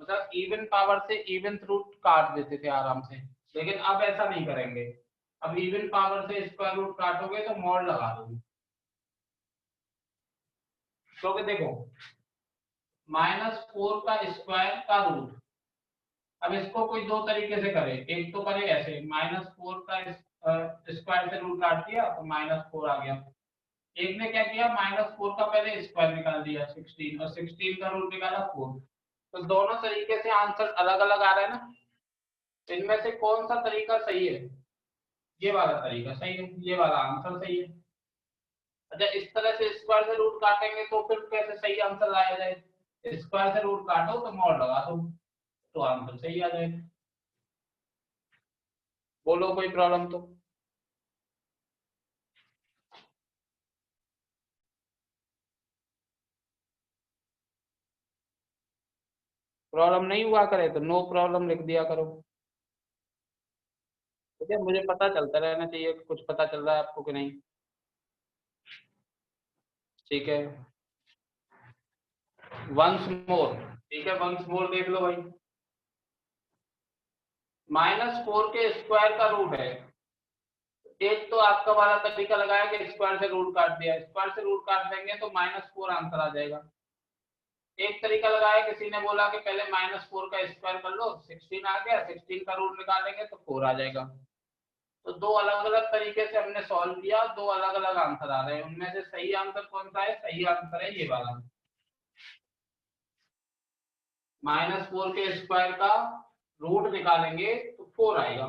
S1: मतलब इवन पावर से इवन रूट काट देते थे आराम से। लेकिन अब ऐसा नहीं करेंगे। अब इवन पावर से स्क्वायर रूट काटोगे तो मॉड लगा दोगे। क्योंकि देखो -4 का स्क्वायर का रूट, अब इसको कोई दो तरीके से करे। एक तो करे ऐसे, -4 का स्क्वायर से रूट काट दिया तो -4 आ गया। एक ने क्या किया, -4 का पहले स्क्वायर निकाल दिया 16 और 16 का रूट निकाला 4। तो दोनों तरीके से आंसर अलग अलग आ रहा है ना। इनमें से कौन सा तरीका सही है? ये वाला तरीका सही है, ये वाला आंसर सही है। अच्छा, इस तरह से स्क्वायर से रूट काटेंगे तो फिर कैसे सही आंसर लाया जाए? स्क्वायर से रूट काटो तो मॉड लगा दो तो आंसर सही आ जाएगा। बोलो कोई प्रॉब्लम तो? प्रॉब्लम नहीं हुआ करे तो नो प्रॉब्लम लिख दिया करो। ठीक है, मुझे पता चलता रहना चाहिए कि कुछ पता चल रहा है आपको कि नहीं। ठीक है, वंस मोर। ठीक है, वंस मोर देख लो भाई। -4 के स्क्वायर का रूट है। एक तो आपका वाला तरीका लगाया कि स्क्वायर से रूट काट दिया, स्क्वायर से रूट काट देंगे तो -4 आंसर आ जाएगा। एक तरीका लगाया, किसी ने बोला कि पहले -4 का स्क्वायर कर लो, 16 आ गया, 16 का रूट निकालेंगे तो 4 आ जाएगा। तो दो अलग अलग तरीके से हमने सॉल्व किया, दो अलग अलग आंसर आ रहे हैं। उनमें से सही आंसर कौन सा है? सही आंसर है ये वाला। -4 के स्क्वायर का रूट निकालेंगे तो 4 आएगा।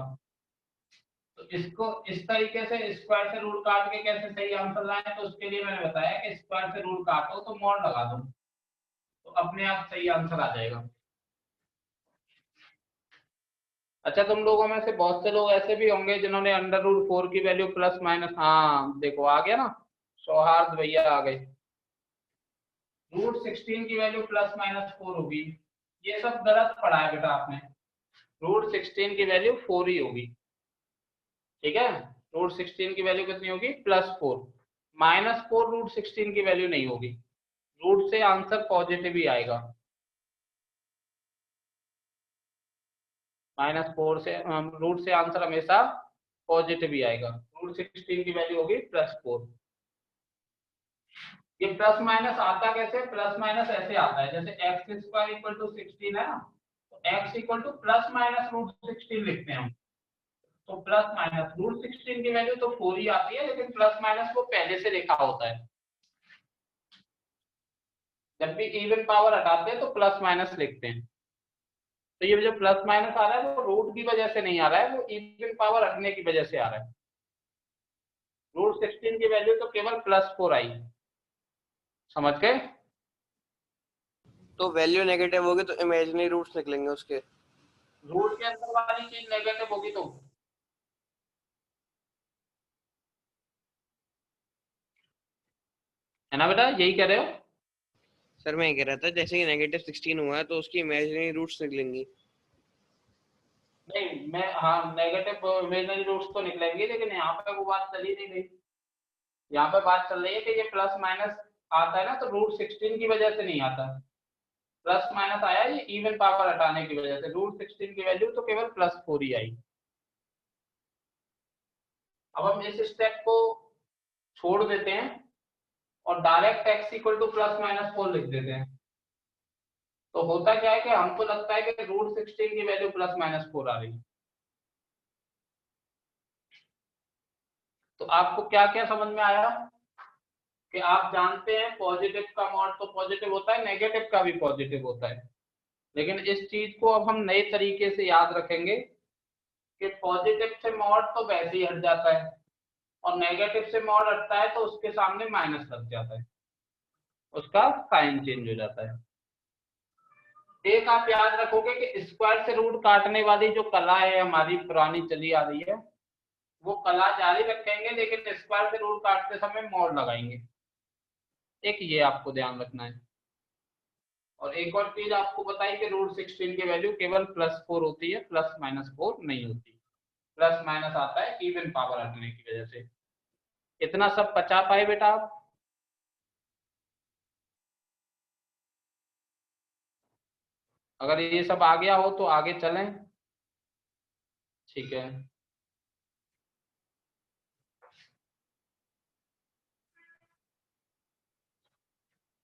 S1: तो इसको इस तरीके से स्क्वायर से रूट काट के कैसे सही आंसर लाएं, तो उसके लिए मैंने बताया कि स्क्वायर से रूट काटो तो मॉड लगा दो, तो अपने आप सही आंसर आ जाएगा। अच्छा, तुम लोगों में से बहुत से लोग ऐसे भी होंगे जिन्होंने √4 की वैल्यू प्लस माइनस, हाँ देखो आ गया ना, सौहार्द भैया आ गए। √16 की वैल्यू +-4 होगी। ये सब गलत पढ़ा है बेटा आपने। √16 की वैल्यू 4 ही होगी। ठीक है, √16 की वैल्यू कितनी होगी? +4। -4 √16 की वैल्यू नहीं होगी। रूट से आंसर पॉजिटिव ही आएगा। -4 से रूट से आंसर हमेशा पॉजिटिव ही आएगा। √16 की वैल्यू होगी +4। ये प्लस माइनस आता कैसे? प्लस माइनस ऐसे आता है, जैसे x² = 16 है ना, तो x = ±√16 लिखते हैं हम। तो प्लस माइनस √16 की वैल्यू तो 4 ही आती है, लेकिन प्लस माइनस को पहले से लिखा होता है। जब भी इवन पावर हटाते हैं तो प्लस माइनस लिखते हैं। तो ये जो प्लस माइनस आ रहा है वो रूट की वजह से नहीं आ रहा है, वो इवन पावर हटने की वजह से आ रहा है। √16 की वैल्यू तो केवल +4 आई। समझ गए?
S3: तो वैल्यू नेगेटिव होगी तो इमेजिनरी रूट्स निकलेंगे उसके।
S1: रूट के अंदर वाली चीज नेगेटिव होगी तो है ना बेटा, यही कह रहे हो?
S3: सर मैं ये कह रहा था जैसे कि -16 हुआ है तो उसकी इमेजिनरी रूट्स निकलेंगी।
S1: नहीं, मैं हाँ नेगेटिव इमेजिनरी रूट्स तो निकलेंगे, लेकिन यहाँ पे वो बात चली नहीं गई। यहाँ पे बात चल रही है कि ये प्लस माइनस आता है ना, तो √16 की वजह से नहीं आता। प्लस माइनस आया ये इवन पावर हटाने की वजह से। √16 की वैल्यू तो केवल +4 ही आई। अब हम इस स्टेप को छोड़ देते हैं और डायरेक्ट x = +-4 लिख देते हैं। तो होता क्या है कि हमको लगता है कि √16 की वैल्यू +-4 आ रही है। तो आपको क्या क्या समझ में आया कि आप जानते हैं पॉजिटिव का मॉड तो पॉजिटिव होता है, नेगेटिव का भी पॉजिटिव होता है, लेकिन इस चीज को अब हम नए तरीके से याद रखेंगे कि पॉजिटिव से मॉड तो वैसे ही हट जाता है और नेगेटिव से मॉड हटता है तो उसके सामने माइनस लग जाता है, उसका साइन चेंज हो जाता है। एक आप याद रखोगे कि स्क्वायर से रूट काटने वाली जो कला है हमारी पुरानी चली आ रही है, वो कला जारी रखेंगे, लेकिन स्क्वायर से रूट काटते समय मॉड लगाएंगे। एक ये आपको ध्यान रखना है। और एक और चीज आपको बताई कि रूट 16 की वैल्यू केवल +4 होती है, +-4 नहीं होती। प्लस माइनस आता है इवन पावर हटने की वजह से। इतना सब बचा पाए बेटा आप? अगर ये सब आ गया हो तो आगे चलें। ठीक है,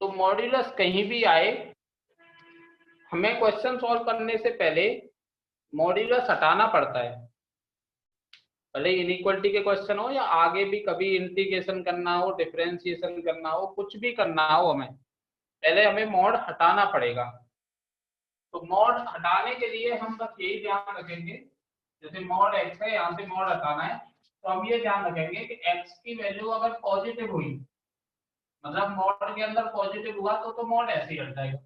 S1: तो मॉड्यूलस कहीं भी आए, हमें क्वेश्चन सॉल्व करने से पहले मॉड्यूलस हटाना पड़ता है। भले इनइक्वालिटी के क्वेश्चन हो या आगे भी कभी इंटीग्रेशन करना हो, डिफरेंशिएशन करना हो, कुछ भी करना हो, हमें पहले हमें मॉड हटाना पड़ेगा। तो मॉड हटाने के लिए हम बस यही ध्यान रखेंगे, जैसे मॉड x है, यहाँ से मॉड हटाना है, तो हम ये ध्यान रखेंगे कि x की वैल्यू अगर पॉजिटिव हुई, मतलब मॉड के अंदर पॉजिटिव हुआ तो मॉड ऐसे ही हट जाएगा,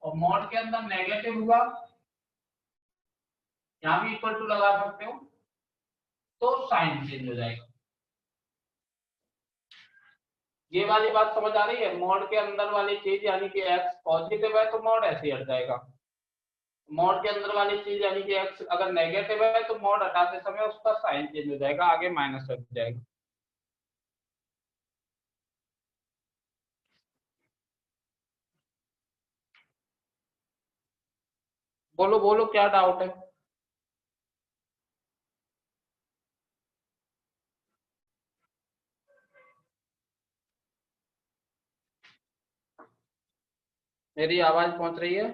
S1: और मॉड के अंदर नेगेटिव हुआ, यहाँ भी इक्वल टू लगा सकते हो, तो साइन चेंज हो जाएगा। ये वाली बात समझ आ रही है? मॉड के अंदर वाली चीज यानी कि x पॉजिटिव है तो मॉड ऐसे ही हट जाएगा, मॉड के अंदर वाली चीज यानी कि x अगर नेगेटिव है तो मॉड हटाते समय उसका साइन चेंज हो जाएगा, आगे माइनस लग जाएगा। बोलो बोलो क्या डाउट है? मेरी आवाज पहुंच रही है?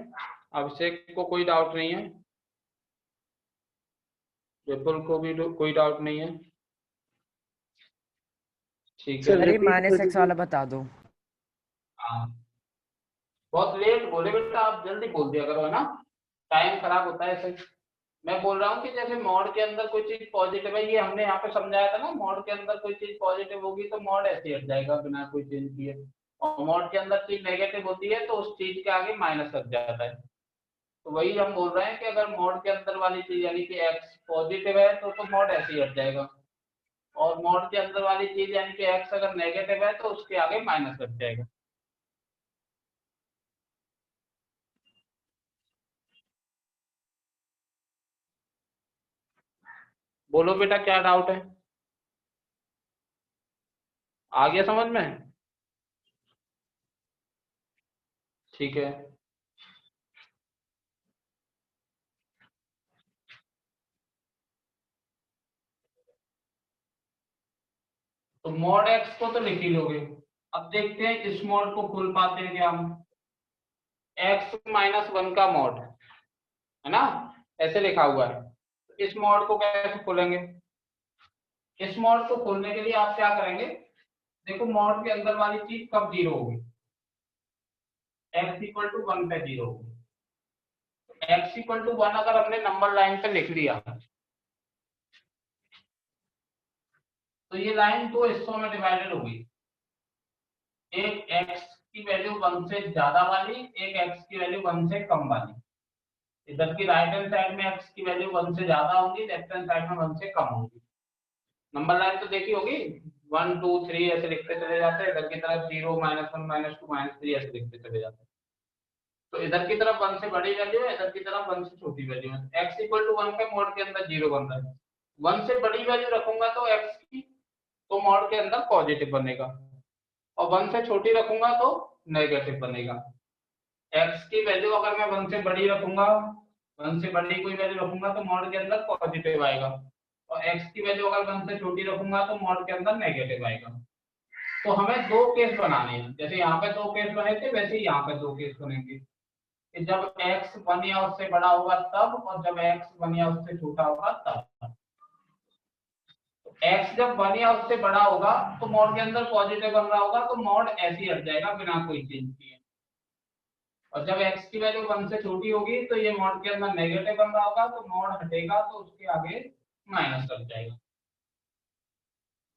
S1: अभिषेक को कोई डाउट नहीं है? विपुल को भी कोई डाउट नहीं है? ठीक है।
S7: अरे -x वाला बता दो।
S1: हाँ, बहुत लेट बोले बेटा, आप जल्दी बोल दिया करो, है ना, टाइम खराब होता है ऐसे। मैं बोल रहा हूँ कि जैसे मॉड के अंदर कोई चीज पॉजिटिव है, ये हमने यहाँ पे समझाया था ना, मॉड के अंदर कोई चीज पॉजिटिव होगी तो मॉड ऐसे हट जाएगा बिना कोई चेंज किए, और मॉड के अंदर चीज नेगेटिव होती है तो उस चीज के आगे माइनस लग जाता है। तो वही हम बोल रहे हैं कि अगर मॉड के अंदर वाली चीज यानी कि x पॉजिटिव है तो मॉड ऐसे ही हट जाएगा, और मॉड के अंदर वाली चीज यानी कि x अगर नेगेटिव है तो उसके आगे माइनस लग जाएगा। बोलो बेटा क्या डाउट है? आ गया समझ में? ठीक है, तो मॉड x को तो लिख ही लोगे। अब देखते हैं इस मॉड को खोल पाते हैं क्या हम। x-1 का मॉड है ना, ऐसे लिखा हुआ है, तो इस मॉड को कैसे खोलेंगे? इस मॉड को खोलने के लिए आप क्या करेंगे, देखो मॉड के अंदर वाली चीज कब जीरो होगी, x=1 पे जीरो होगी। x=1 अगर हमने नंबर लाइन पे लिख लिया तो ये लाइन दो हिस्सों में डिवाइडेड होगी, एक x की वैल्यू 1 से ज्यादा वाली, एक x की वैल्यू 1 से कम वाली। इधर की राइट हैंड साइड में x की वैल्यू 1 से ज्यादा होगी, लेफ्ट हैंड साइड में 1 से कम होगी। नंबर लाइन तो देखी होगी, 1 2 3 ऐसे लिखते चले जाते हैं, इधर की तरफ 0 -1 -2 -3 ऐसे लिखते चले जाते हैं। तो इधर की तरफ 1 से बड़ी वैल्यू है, इधर की तरफ 1 से छोटी वैल्यू है। x=1 पे मॉड के अंदर 0 बन रहा है, 1 से बड़ी वैल्यू रखूंगा तो x की, तो मॉड के अंदर पॉजिटिव बनेगा, और 1 से छोटी रखूंगा तो नेगेटिव बनेगा। x की वैल्यू अगर मैं 1 से बड़ी रखूंगा, 1 से बड़ी कोई वैल्यू रखूंगा तो मॉड के अंदर पॉजिटिव आएगा, और x की वैल्यू अगर 1 से छोटी रखूंगा तो मॉड के अंदर नेगेटिव आएगा। तो हमें दो केस बनाने हैं, जैसे यहाँ पे दो केस बने थे वैसे ही यहाँ पे दो केस बनेंगे, कि जब x 1 या उससे बड़ा होगा तब, और जब x 1 या उससे छोटा होगा तब। तो x जब 1 या उससे बड़ा होगा तो मॉड के अंदर पॉजिटिव बन रहा होगा, तो मॉड ऐसे ही हट जाएगा बिना कोई चेंज किए। और जब x की वैल्यू 1 से छोटी होगी तो ये मॉड के अंदर नेगेटिव बन रहा होगा, तो मॉड हटेगा तो उसके आगे माइनस लग जाएगा।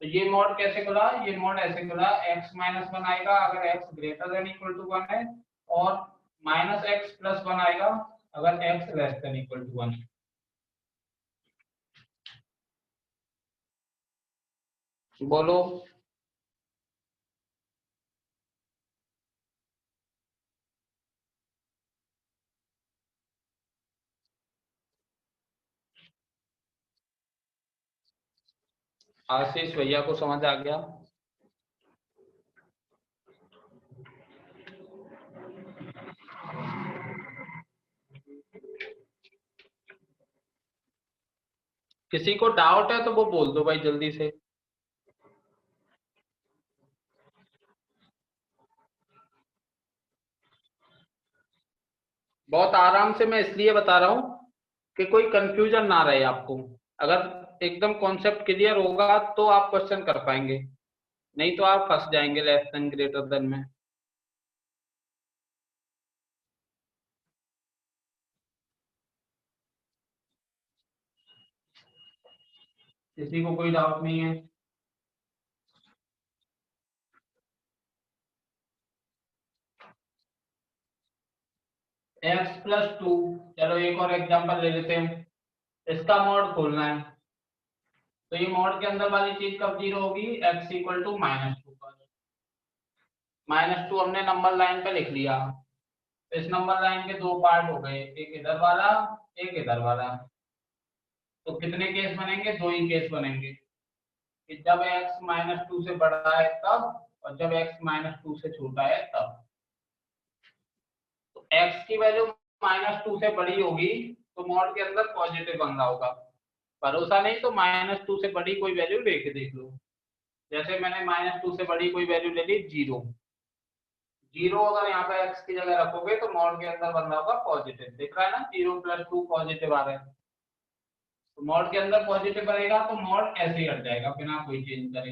S1: तो ये मॉड कैसे खुला? ये मॉड ऐसे खुला, x माइनस 1 आएगा अगर x greater than equal to 1 है, और माइनस x प्लस 1 आएगा अगर x less than equal to 1 है। बोलो। आशीष भैया को समझ आ गया? किसी को डाउट है तो वो बोल दो भाई जल्दी से। बहुत आराम से मैं इसलिए बता रहा हूं कि कोई कंफ्यूजन ना रहे आपको। अगर एकदम कॉन्सेप्ट क्लियर होगा तो आप क्वेश्चन कर पाएंगे, नहीं तो आप फंस जाएंगे लेस देन ग्रेटर देन में। किसी को कोई डाउट नहीं है? x प्लस 2, चलो एक और एग्जांपल ले लेते हैं। इसका मॉड खोलना है, तो ये मॉड के अंदर वाली चीज कब जीरो होगी? x इक्वल टू -2 पर। -2 हमने नंबर लाइन पे लिख लिया। तो इस नंबर लाइन के दो पार्ट हो गए, एक इधर वाला एक इधर वाला। तो कितने केस बनेंगे? दो ही केस बनेंगे, कि जब x -2 से बड़ा है तब, और जब x -2 से छोटा है तब। तो x की वैल्यू -2 से बड़ी होगी तो मॉड के अंदर पॉजिटिव बन रहा होगा। भरोसा नहीं तो -2 से बड़ी कोई वैल्यू लेके देख लो। जैसे मैंने -2 से बड़ी कोई वैल्यू ले ली 0। 0 अगर यहाँ पे x की जगह रखोगे तो मॉड के अंदर बन रहा होगा पॉजिटिव। दिख रहा है ना, 0 + 2 पॉजिटिव आ रहा है। तो मॉड के अंदर पॉजिटिव बनेगा तो मॉड ऐसे ही हट जाएगा बिना कोई चेंज करे।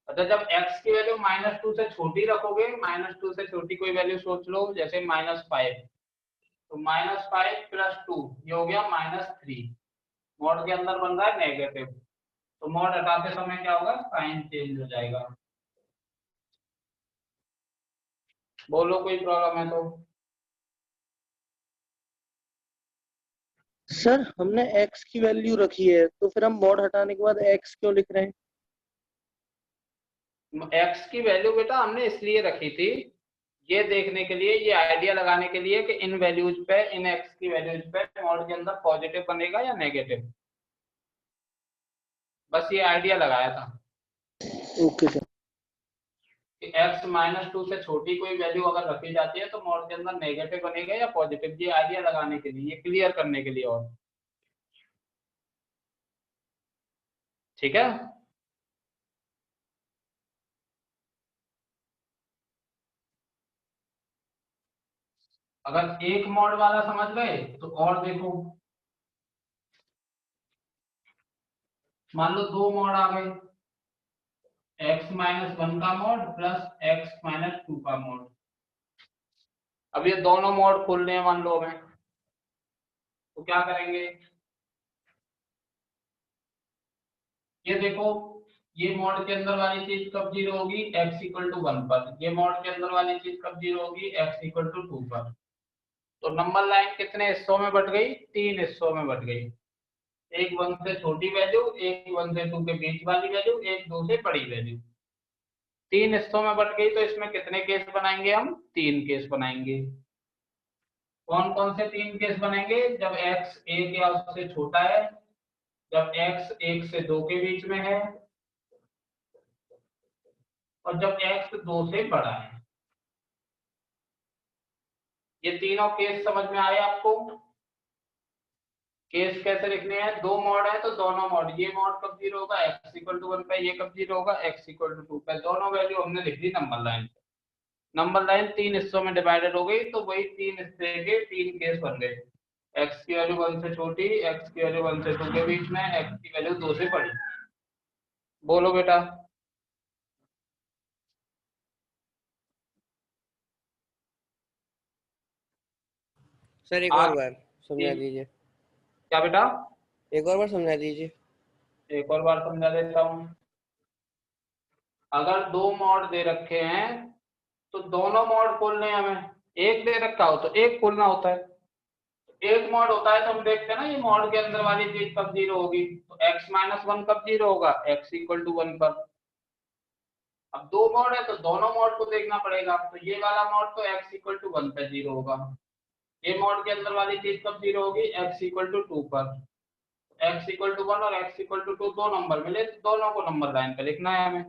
S1: अच्छा, जब x की वैल्यू -2 से छोटी रखोगे, -2 से छोटी कोई वैल्यू सोच लो, जैसे -5, तो -5 + 2 ये हो गया -3। मॉड के अंदर बन रहा है नेगेटिव, तो मॉड हटाते समय क्या होगा? साइन चेंज हो जाएगा। बोलो कोई प्रॉब्लम है तो।
S5: सर हमने x की वैल्यू रखी है तो फिर हम मॉड हटाने के बाद x क्यों लिख रहे हैं?
S1: x की वैल्यू बेटा हमने इसलिए रखी थी, ये देखने के लिए, ये आइडिया लगाने के लिए कि इन वैल्यूज पे, इन x की वैल्यूज पे मॉड के अंदर पॉजिटिव बनेगा या नेगेटिव। बस ये आइडिया लगाया था
S5: ओके सर।
S1: कि x -2 से छोटी कोई वैल्यू अगर रखी जाती है तो मॉड के अंदर नेगेटिव बनेगा या पॉजिटिव। ये आइडिया लगाने के लिए, ये क्लियर करने के लिए। और ठीक है। अगर एक मॉड वाला समझ गए तो और देखो, मान लो दो मॉड आ गए, x-1 का मॉड प्लस x-2 का मॉड। अब ये दोनों मॉड खोलने हैं मान लो हमें, तो क्या करेंगे? ये देखो, ये मॉड के अंदर वाली चीज कब जीरो होगी? x इक्वल टू 1 पर। ये मॉड के अंदर वाली चीज कब जीरो होगी? x इक्वल टू 2 पर। तो नंबर लाइन कितने हिस्सों में बट गई? 3 हिस्सों में बट गई। एक 1 से छोटी वैल्यू, एक 1 से 2 के बीच वाली वैल्यू, एक 2 से बड़ी वैल्यू। 3 हिस्सों में बट गई, तो इसमें कितने केस बनाएंगे हम? 3 केस बनाएंगे। कौन कौन से 3 केस बनेंगे? जब x 1 या उससे छोटा है, जब x 1 से 2 के बीच में है, और जब x 2 से बड़ा है। ये तीनों केस समझ में आए आपको? केस कैसे लिखने हैं? दो मॉड है तो दोनों मॉड, ये मॉड कब जीरो होगा? x इक्वल टू 1 पे, ये कब जीरो होगा? x इक्वल टू 2 पे। दोनों वैल्यू हमने लिख दी नंबर लाइन पे। नंबर लाइन 3 हिस्सों में डिवाइडेड हो गई, तो वही 3 हिस्से के 3 केस बन गए। x की वैल्यू 1 से छोटी, x की वैल्यू 1 से 2 के बीच में, x की वैल्यू 2 से बड़ी। बोलो बेटा।
S3: सर एक और बार समझा दीजिए,
S1: क्या बेटा?
S3: एक और बार समझा दीजिए।
S1: एक और बार समझा देता हूँ। अगर दो मॉड दे रखे हैं तो दोनों मॉड खोलने हैं हमें। एक दे रखा हो तो एक खोलना होता है। एक मॉड होता है तो हम देखते हैं ना, ये मॉड के अंदर वाली चीज कब जीरो होगी, तो x माइनस वन कब जीरो होगा, x इक्वल टू वन पर। अब दो मॉड है तो दोनों मॉड को देखना पड़ेगा, तो ये वाला मॉड तो x इक्वल टू वन पे जीरो होगा। ये मॉड के अंदर वाली चीज कब जीरो होगी, x इक्वल टू टू पर। x इक्वल टू वन और x इक्वल टू टू दो नंबर मिले तो दोनों को नंबर लाइन पे लिखना है हमें।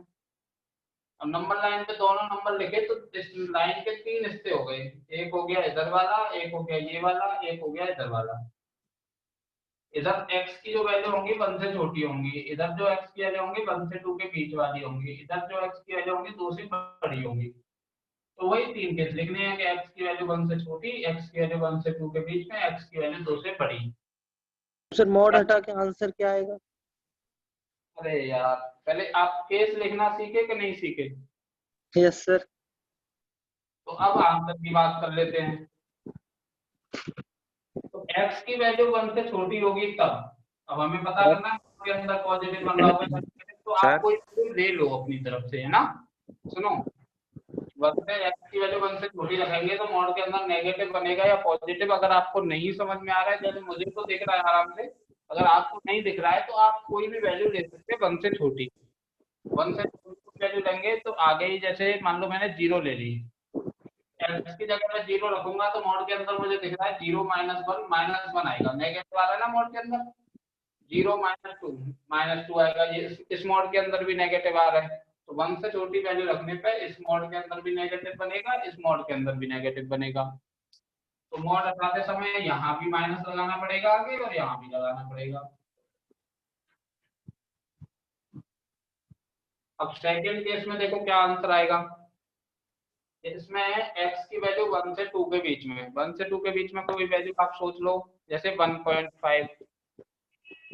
S1: अब नंबर लाइन पे दोनों नंबर लिखे तो इस लाइन के तीन हिस्से हो गए, एक हो गया इधर वाला, एक हो गया ये वाला, एक हो गया इधर वाला। इधर x की जो वैल्यू होंगी वन से छोटी होंगी, इधर जो x की वैल्यू होंगी वन से टू के बीच वाली होंगी, इधर जो x की वैल्यू होंगी दो से बड़ी होंगी। तो वही तीन केस लिखने हैं कि x की वैल्यू वन से छोटी, x की वैल्यू वन से टू के बीच में, x की वैल्यू दो से बड़ी।
S5: सर मॉड हटा के आंसर क्या आएगा?
S1: अरे यार, पहले आप केस लिखना सीखे कि नहीं सीखे?
S5: Yes sir.
S1: तो अब आंसर की बात कर लेते हैं। तो x की वैल्यू वन से छोटी होगी तब, अब हमें पता करना है के अंदर पॉजिटिव बन रहा होगा, तो आप कोई वैल्यू ले लो अपनी तरफ से, है ना। सुनो, वन से x की वैल्यू वन से छोटी रखेंगे तो मॉड के अंदर नेगेटिव बनेगा या पॉजिटिव, अगर आपको नहीं समझ में आ रहा है, जैसे मुझे तो दिख रहा है आराम से, अगर आपको नहीं दिख रहा है तो आप कोई भी वैल्यू ले सकते हैं वन से छोटी। वन से छोटी वैल्यू लेंगे तो आगे ही, जैसे मान लो मैंने जीरो ले ली, x की जगह मैं जीरो रखूंगा तो मॉड के अंदर मुझे दिख रहा है जीरो माइनस वन आएगा, नेगेटिव आ रहा है ना मॉड के अंदर। जीरो माइनस टू आएगा, ये इस मॉड के अंदर भी नेगेटिव आ रहा है। तो वन से छोटी वैल्यू रखने पे इस मॉड के अंदर भी नेगेटिव बनेगा, इस मॉड के अंदर भी नेगेटिव बनेगा। तो मॉड हटाते समय यहाँ भी माइनस लगाना पड़ेगा आगे और यहाँ भी लगाना पड़ेगा। अब सेकंड केस में देखो क्या आंसर आएगा। इसमें x की वैल्यू वन से टू के बीच में, वन से टू के बीच में कोई वैल्यू आप सोच लो, जैसे 1.5।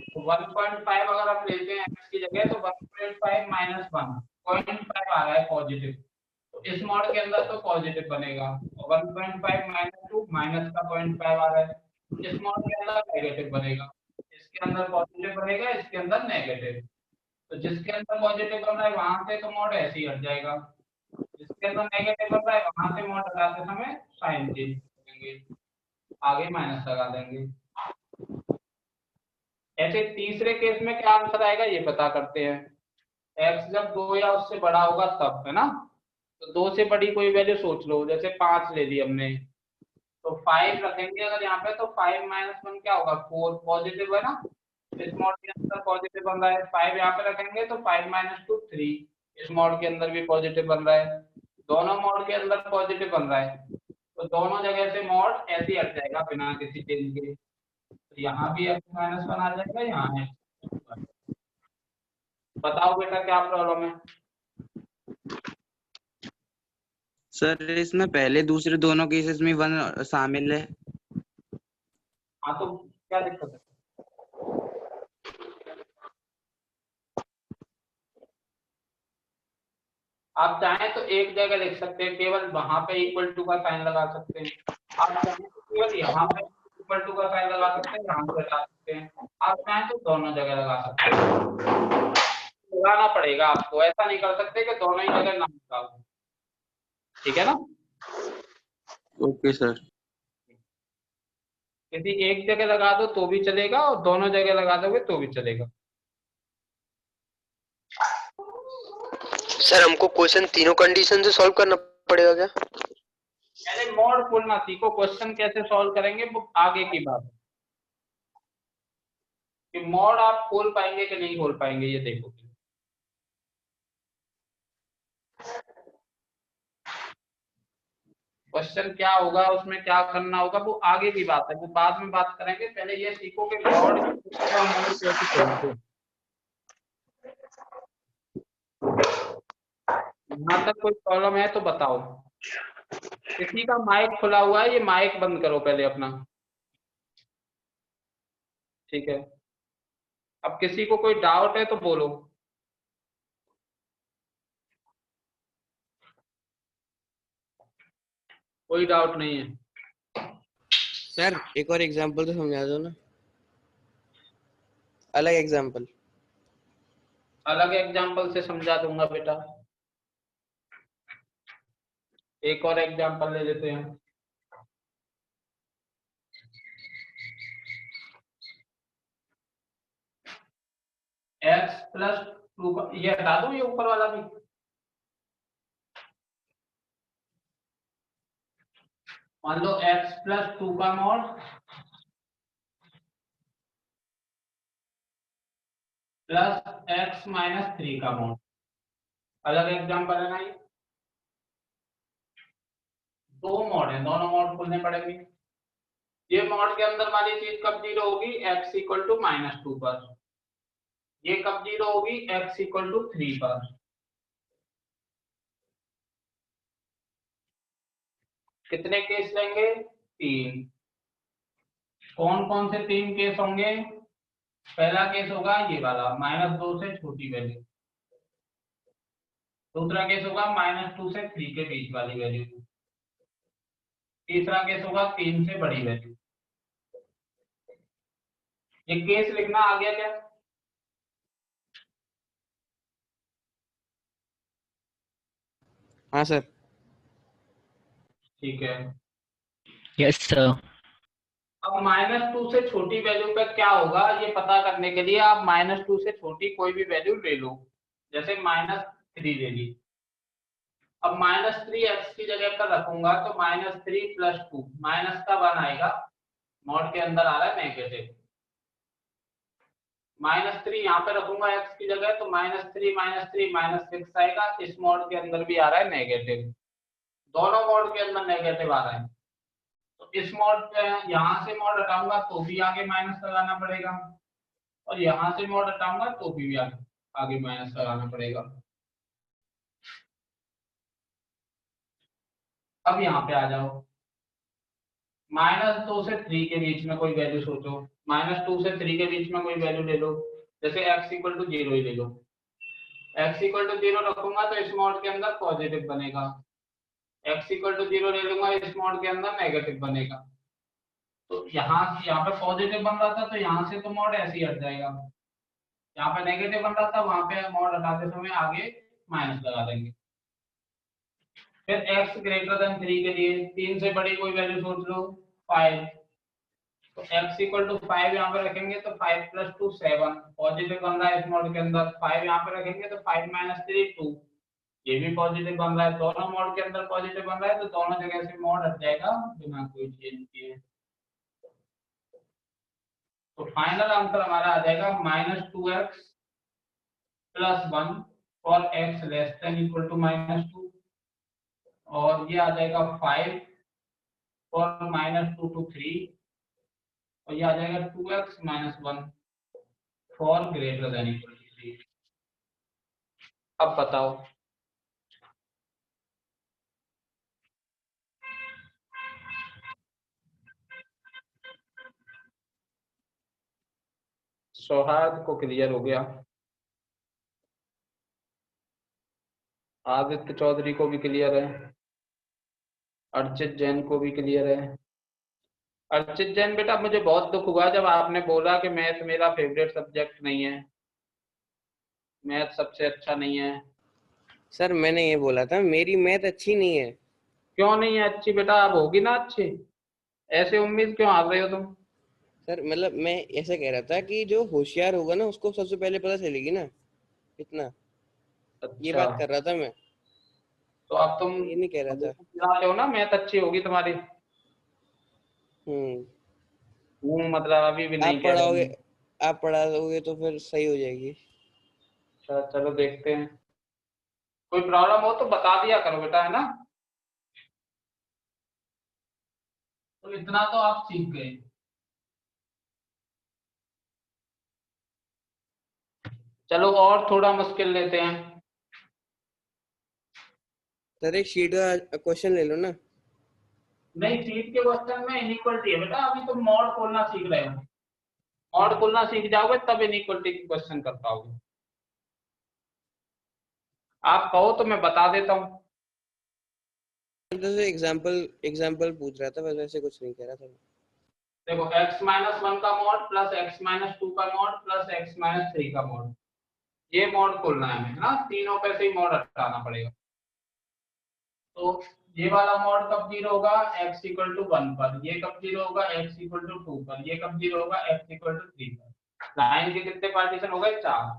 S1: तो 1.5 अगर आप लेते हैं x की जगह तो 1.5 माइनस 1.5 आ रहा है पॉजिटिव, तो इस मॉड के अंदर तो पॉजिटिव बनेगा। और 1.5 माइनस टू माइनस का 0.5 आ रहा है, इस मॉड के अंदर नेगेटिव बनेगा। इसके अंदर पॉजिटिव बनेगा, इसके अंदर नेगेटिव। तो जिसके अंदर पॉजिटिव बन रहा है वहां से तो मॉड ऐसे ही हट जाएगा, जिसके अंदर नेगेटिव बन रहा है वहां से मॉड हटाते समय साइन चेंज करेंगे, आगे माइनस लगा देंगे। ऐसे तीसरे केस में क्या आंसर आएगा ये पता करते हैं। x जब दो या उससे बड़ा होगा तब, है ना। तो दो से बड़ी कोई वैल्यू सोच लो, जैसे 5 ले ली हमने, तो 5 रखेंगे अगर यहाँ पे, तो 5 माइनस वन क्या होगा, 4 पॉजिटिव है ना। इस मॉड के अंदर पॉजिटिव बन रहा है, 5 यहाँ पे रखेंगे तो 5 माइनस टू 3, इस मॉड के अंदर भी पॉजिटिव बन रहा है, दोनों मॉड के अंदर पॉजिटिव बन रहा है। तो दोनों जगह से मॉड ऐसे ही हट जाएगा बिना किसी चेंज के। तो यहाँ भी x माइनस वन आ जाएगा, यहाँ है। बताओ बेटा क्या प्रॉब्लम है।
S2: सर इसमें पहले दूसरे दोनों केसेस में वन शामिल है।
S1: हाँ तो क्या दिक्कत है? आप चाहें तो एक जगह लिख सकते हैं, केवल वहां पे इक्वल टू का साइन लगा सकते हैं। आप चाहें तो केवल यहाँ पे इक्वल टू का साइन लगा सकते हैं, यहाँ पे लगा सकते हैं। आप चाहें तो दोनों जगह लगा सकते हैं, लगाना पड़ेगा आपको, ऐसा नहीं कर सकते कि दोनों ही जगह ना लगाओ। ठीक है ना।
S2: Okay sir.
S1: यदि एक जगह लगा दो तो भी चलेगा और दोनों जगह लगा दोगे तो भी चलेगा।
S3: सर हमको क्वेश्चन तीनों कंडीशन से सॉल्व करना पड़ेगा क्या?
S1: पहले मॉड खोलना सीखो, क्वेश्चन कैसे सॉल्व करेंगे वो आगे की बात है। कि मॉड आप खोल पाएंगे कि नहीं खोल पाएंगे ये देखो। क्वेश्चन क्या होगा, उसमें क्या करना होगा वो आगे की बात है, वो बाद में बात करेंगे। पहले ये सीखो कि मॉड कैसे खोलते हैं। यहाँ तक कोई प्रॉब्लम है तो बताओ। किसी का माइक खुला हुआ है, ये माइक बंद करो पहले अपना। ठीक है, अब किसी को कोई डाउट है तो बोलो। कोई डाउट नहीं है।
S3: सर एक और एग्जांपल तो समझा दो ना, अलग एग्जांपल।
S1: अलग एग्जाम्पल से समझा दूंगा बेटा, एक और एग्जाम्पल ले लेते हैं। x प्लस 2 ये हटा दूं, ये ऊपर वाला भी। मान लो x प्लस 2 का मॉड प्लस x माइनस 3 का मॉड। अलग एग्जाम्पल है ना ये, दो मॉड है, दोनों मॉड खोलने पड़ेंगे। ये मॉड के अंदर वाली चीज कब जीरो होगी, x इक्वल टू माइनस 2 पर। ये कब जीरो होगी, x इक्वल टू 3 पर। कितने केस लेंगे, 3। कौन कौन से 3 केस होंगे, पहला केस होगा ये वाला -2 से छोटी वैल्यू, दूसरा केस होगा -2 से 3 के बीच वाली वैल्यू, तीसरा केस होगा 3 से बड़ी वैल्यू। ये केस लिखना आ गया क्या?
S3: हाँ सर।
S1: ठीक है।
S4: Yes sir.
S1: अब -2 से छोटी वैल्यू का क्या होगा, ये पता करने के लिए आप -2 से छोटी कोई भी वैल्यू ले लो, जैसे -3 ले ली। अब -3 x की जगह पर रखूंगा तो -3 प्लस 2 माइनस का 1 आएगा, मॉड के अंदर आ रहा है नेगेटिव। -3 यहाँ पे रखूंगा x की जगह तो -3 -6 आएगा, इस मॉड के अंदर भी आ रहा है नेगेटिव, दोनों मॉड के अंदर नेगेटिव आ रहा है। तो इस मॉड पे यहाँ से मॉड हटाऊंगा तो भी आगे माइनस लगाना पड़ेगा, और यहाँ से मॉड हटाऊंगा तो भी आगे माइनस लगाना पड़ेगा। अब यहाँ पे आ जाओ, -2 से 3 के बीच में कोई वैल्यू सोचो, -2 से 3 के बीच में कोई वैल्यू ले लो, जैसे x इक्वल टू 0 ही ले लो। x इक्वल टू 0 रखूंगा तो इस मॉड के अंदर पॉजिटिव बनेगा, x इक्वल टू 0 ले लूंगा इस मॉड के अंदर नेगेटिव बनेगा। तो यहाँ पे पॉजिटिव बन रहा था तो यहाँ से तो मॉड ऐसे ही हट जाएगा, यहाँ पे नेगेटिव बन रहा था वहां पे मॉड हटाते समय आगे माइनस लगा देंगे। फिर x ग्रेटर देन 3 के लिए 3 से बड़ी कोई वैल्यू सोच लो, 5। तो x इक्वल टू 5 यहाँ पे रखेंगे तो 5 प्लस 2 7 पॉजिटिव बन रहा है इस मॉड के अंदर। 5 यहाँ पे रखेंगे तो 5 माइनस 3 2, ये भी पॉजिटिव बन रहा है, दोनों मॉड के अंदर पॉजिटिव बन रहा है, तो दोनों जगह से मॉड हट जाएगा बिना कोई चेंज किए। तो फाइनल आंसर हमारा आ जाएगा -2x plus 1 for x less than equal to -2, और ये आ जाएगा 5 फॉर -2 to 3, और ये आ जाएगा 2x - 1 for greater than equal to 3। अब बताओ, सौहार्द को क्लियर हो गया, आदित्य चौधरी को भी क्लियर है, अर्चित जैन को भी क्लियर है। अर्चित जैन बेटा, मुझे बहुत दुख हुआ जब आपने बोला कि मैथ मेरा फेवरेट सब्जेक्ट नहीं है, मैथ सबसे अच्छा नहीं है।
S3: सर मैंने ये बोला था मेरी मैथ अच्छी नहीं है।
S1: क्यों नहीं है अच्छी बेटा, अब होगी ना अच्छी, ऐसे उम्मीद क्यों हार रहे हो तुम?
S3: सर मतलब मैं ऐसे कह रहा था कि जो होशियार होगा ना उसको सबसे पहले पता चलेगी ना, इतना ये
S1: अच्छा,
S3: बात कर रहा था मैं,
S1: तो अब तुम
S3: ये नहीं कह रहा था।
S1: चाहते हो ना मैथ अच्छी होगी तुम्हारी? मतलब अभी भी नहीं
S3: आप
S1: कह रहे
S3: पढ़ाओगे,
S1: हो।
S3: आप पढ़ा दोगे तो फिर सही हो जाएगी।
S1: अच्छा चलो देखते हैं, कोई प्रॉब्लम हो तो बता दिया करो बेटा, है ना? तो इतना तो आप सीख गए। चलो और थोड़ा मुश्किल लेते हैं।
S3: सर एक शीट का क्वेश्चन ले लो ना।
S1: नहीं, सीट के क्वेश्चन में इनइक्वलिटी है बेटा, अभी तुम मॉड खोलना सीख रहे हो, मॉड खोलना सीख जाओगे तब इनइक्वलिटी की क्वेश्चन कर पाओगे। आप कहो तो मैं बता देता हूँ।
S3: एग्जाम्पल पूछ रहा था, बस वैसे कुछ नहीं कह रहा था।
S1: देखो x माइनस 1 का मॉड प्लस x माइनस 2 का मॉड प्लस x माइनस 3 का मॉड, ये मॉड खोलना है हमें, है ना। तीनों पे से ही मॉड हटाना पड़ेगा। तो ये वाला मॉड कब जीरो होगा, x इक्वल टू 1 पर, ये कब जीरो होगा, x इक्वल टू 2 पर, ये कब जीरो होगा, x इक्वल टू 3 पर। लाइन के कितने पार्टीशन हो गए, 4।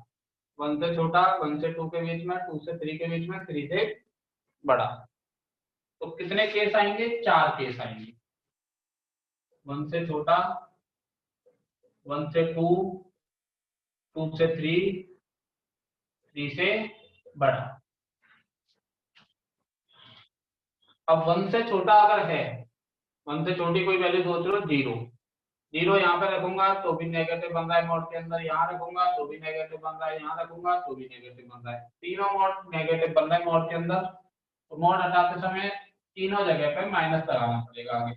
S1: 1 से छोटा, 1 से 2 के बीच में, 2 से 3 के बीच में, 3 से बड़ा। तो कितने केस आएंगे, 4 केस आएंगे। 1 से छोटा, 1 से 2, 2 से 3, 3 से बड़ा। अब 1 से छोटा अगर है, 1 से छोटी कोई वैल्यू सोच लो, 0। 0 यहाँ पे रखूंगा तो भी नेगेटिव बन रहा है मॉड के अंदर, यहाँ रखूंगा तो भी नेगेटिव बन रहा है, यहाँ रखूंगा तो भी नेगेटिव बन रहा है। तीनों मॉड नेगेटिव बन रहे हैं मॉड के अंदर। तो मॉड हटाते समय तीनों जगह पे माइनस लगाना पड़ेगा आगे।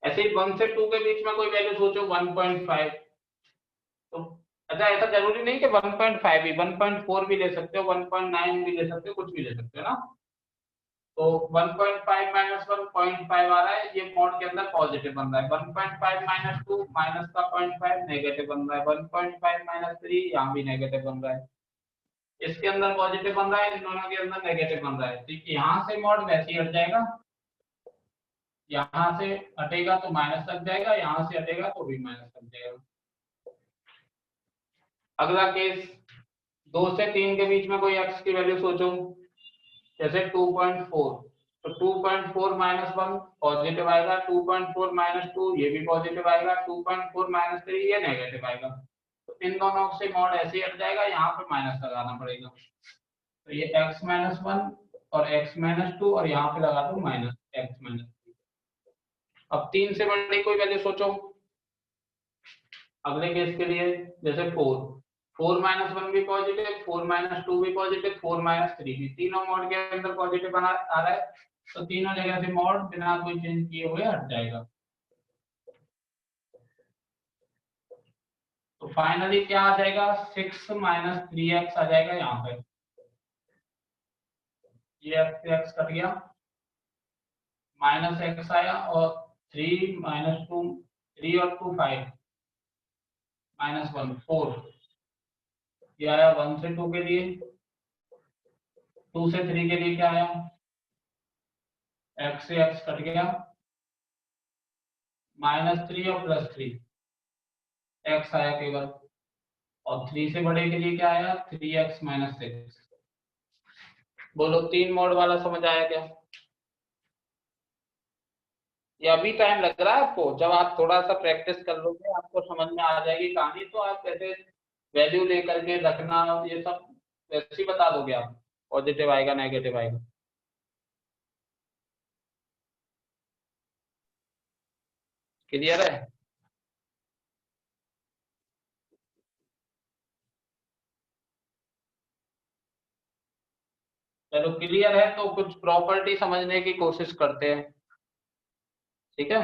S1: ऐसे ही 1 से 2 के बीच में कोई वैल्यू सोचो 1.5, तो अच्छा ऐसा जरूरी नहीं कि 1.5 ही, 1.4 भी ले सकते हो, 1.9 भी ले सकते हो, कुछ भी ले सकते हो ना। तो 1.5 माइनस 1.5 आ रहा है, ये मॉड के अंदर पॉजिटिव बन रहा है। 1.5 माइनस 2 माइनस का 0.5 नेगेटिव बन रहा है। 1.5 माइनस 3 यहाँ भी नेगेटिव बन रहा है। इसके अंदर पॉजिटिव बन रहा है, इन दोनों के अंदर नेगेटिव बन रहा है। तो यहाँ से मॉड वैसे ही हट जाएगा, यहाँ से हटेगा तो माइनस लग जाएगा, यहाँ से हटेगा तो भी माइनस लग जाएगा। अगला केस 2 से 3 के बीच में कोई x की वैल्यू सोचो, जैसे 2.4, तो 2.4 माइनस 1 पॉजिटिव आएगा, 2.4 माइनस 2 ये भी पॉजिटिव आएगा, 2.4 माइनस 3 ये नेगेटिव आएगा। तो इन दोनों से मॉड ऐसे ही हट जाएगा, यहाँ पे माइनस लगाना पड़ेगा। तो ये x माइनस 1 और x माइनस 2 और यहाँ पे लगा दो माइनस x माइनस 3। अब 3 से बड़ी कोई वैल्यू सोचो अगले केस के लिए, जैसे 4 माइनस 1 भी पॉजिटिव, 4 माइनस 2 भी पॉजिटिव, 4 माइनस 3 भी, तीनों मॉड के अंदर पॉजिटिव आ रहा है। तो तीनों जगह से मॉड बिना कोई चेंज किए हुए हट जाएगा। तो फाइनली क्या आ जाएगा, 6 माइनस 3x आ जाएगा यहाँ पे। ये x कट गया, माइनस x आया, और 3 माइनस 2, 3 और 2 5, माइनस 1 4। ये आया 1 से 2 के लिए, 2 से 3 के लिए क्या आया, x से x कट गया, माइनस 3 और प्लस 3, x आया केवल, और 3 से बड़े के लिए क्या आया, 3x माइनस 6। बोलो 3 मोड वाला समझ आया क्या? ये अभी टाइम लग रहा है आपको, जब आप थोड़ा सा प्रैक्टिस कर लोगे आपको समझ में आ जाएगी कहानी। तो आप कैसे वैल्यू लेकर के रखना, ये सब वैसे ही बता दोगे आप, पॉजिटिव आएगा नेगेटिव आएगा। क्लियर है? चलो क्लियर है तो कुछ प्रॉपर्टी समझने की कोशिश करते हैं, ठीक है।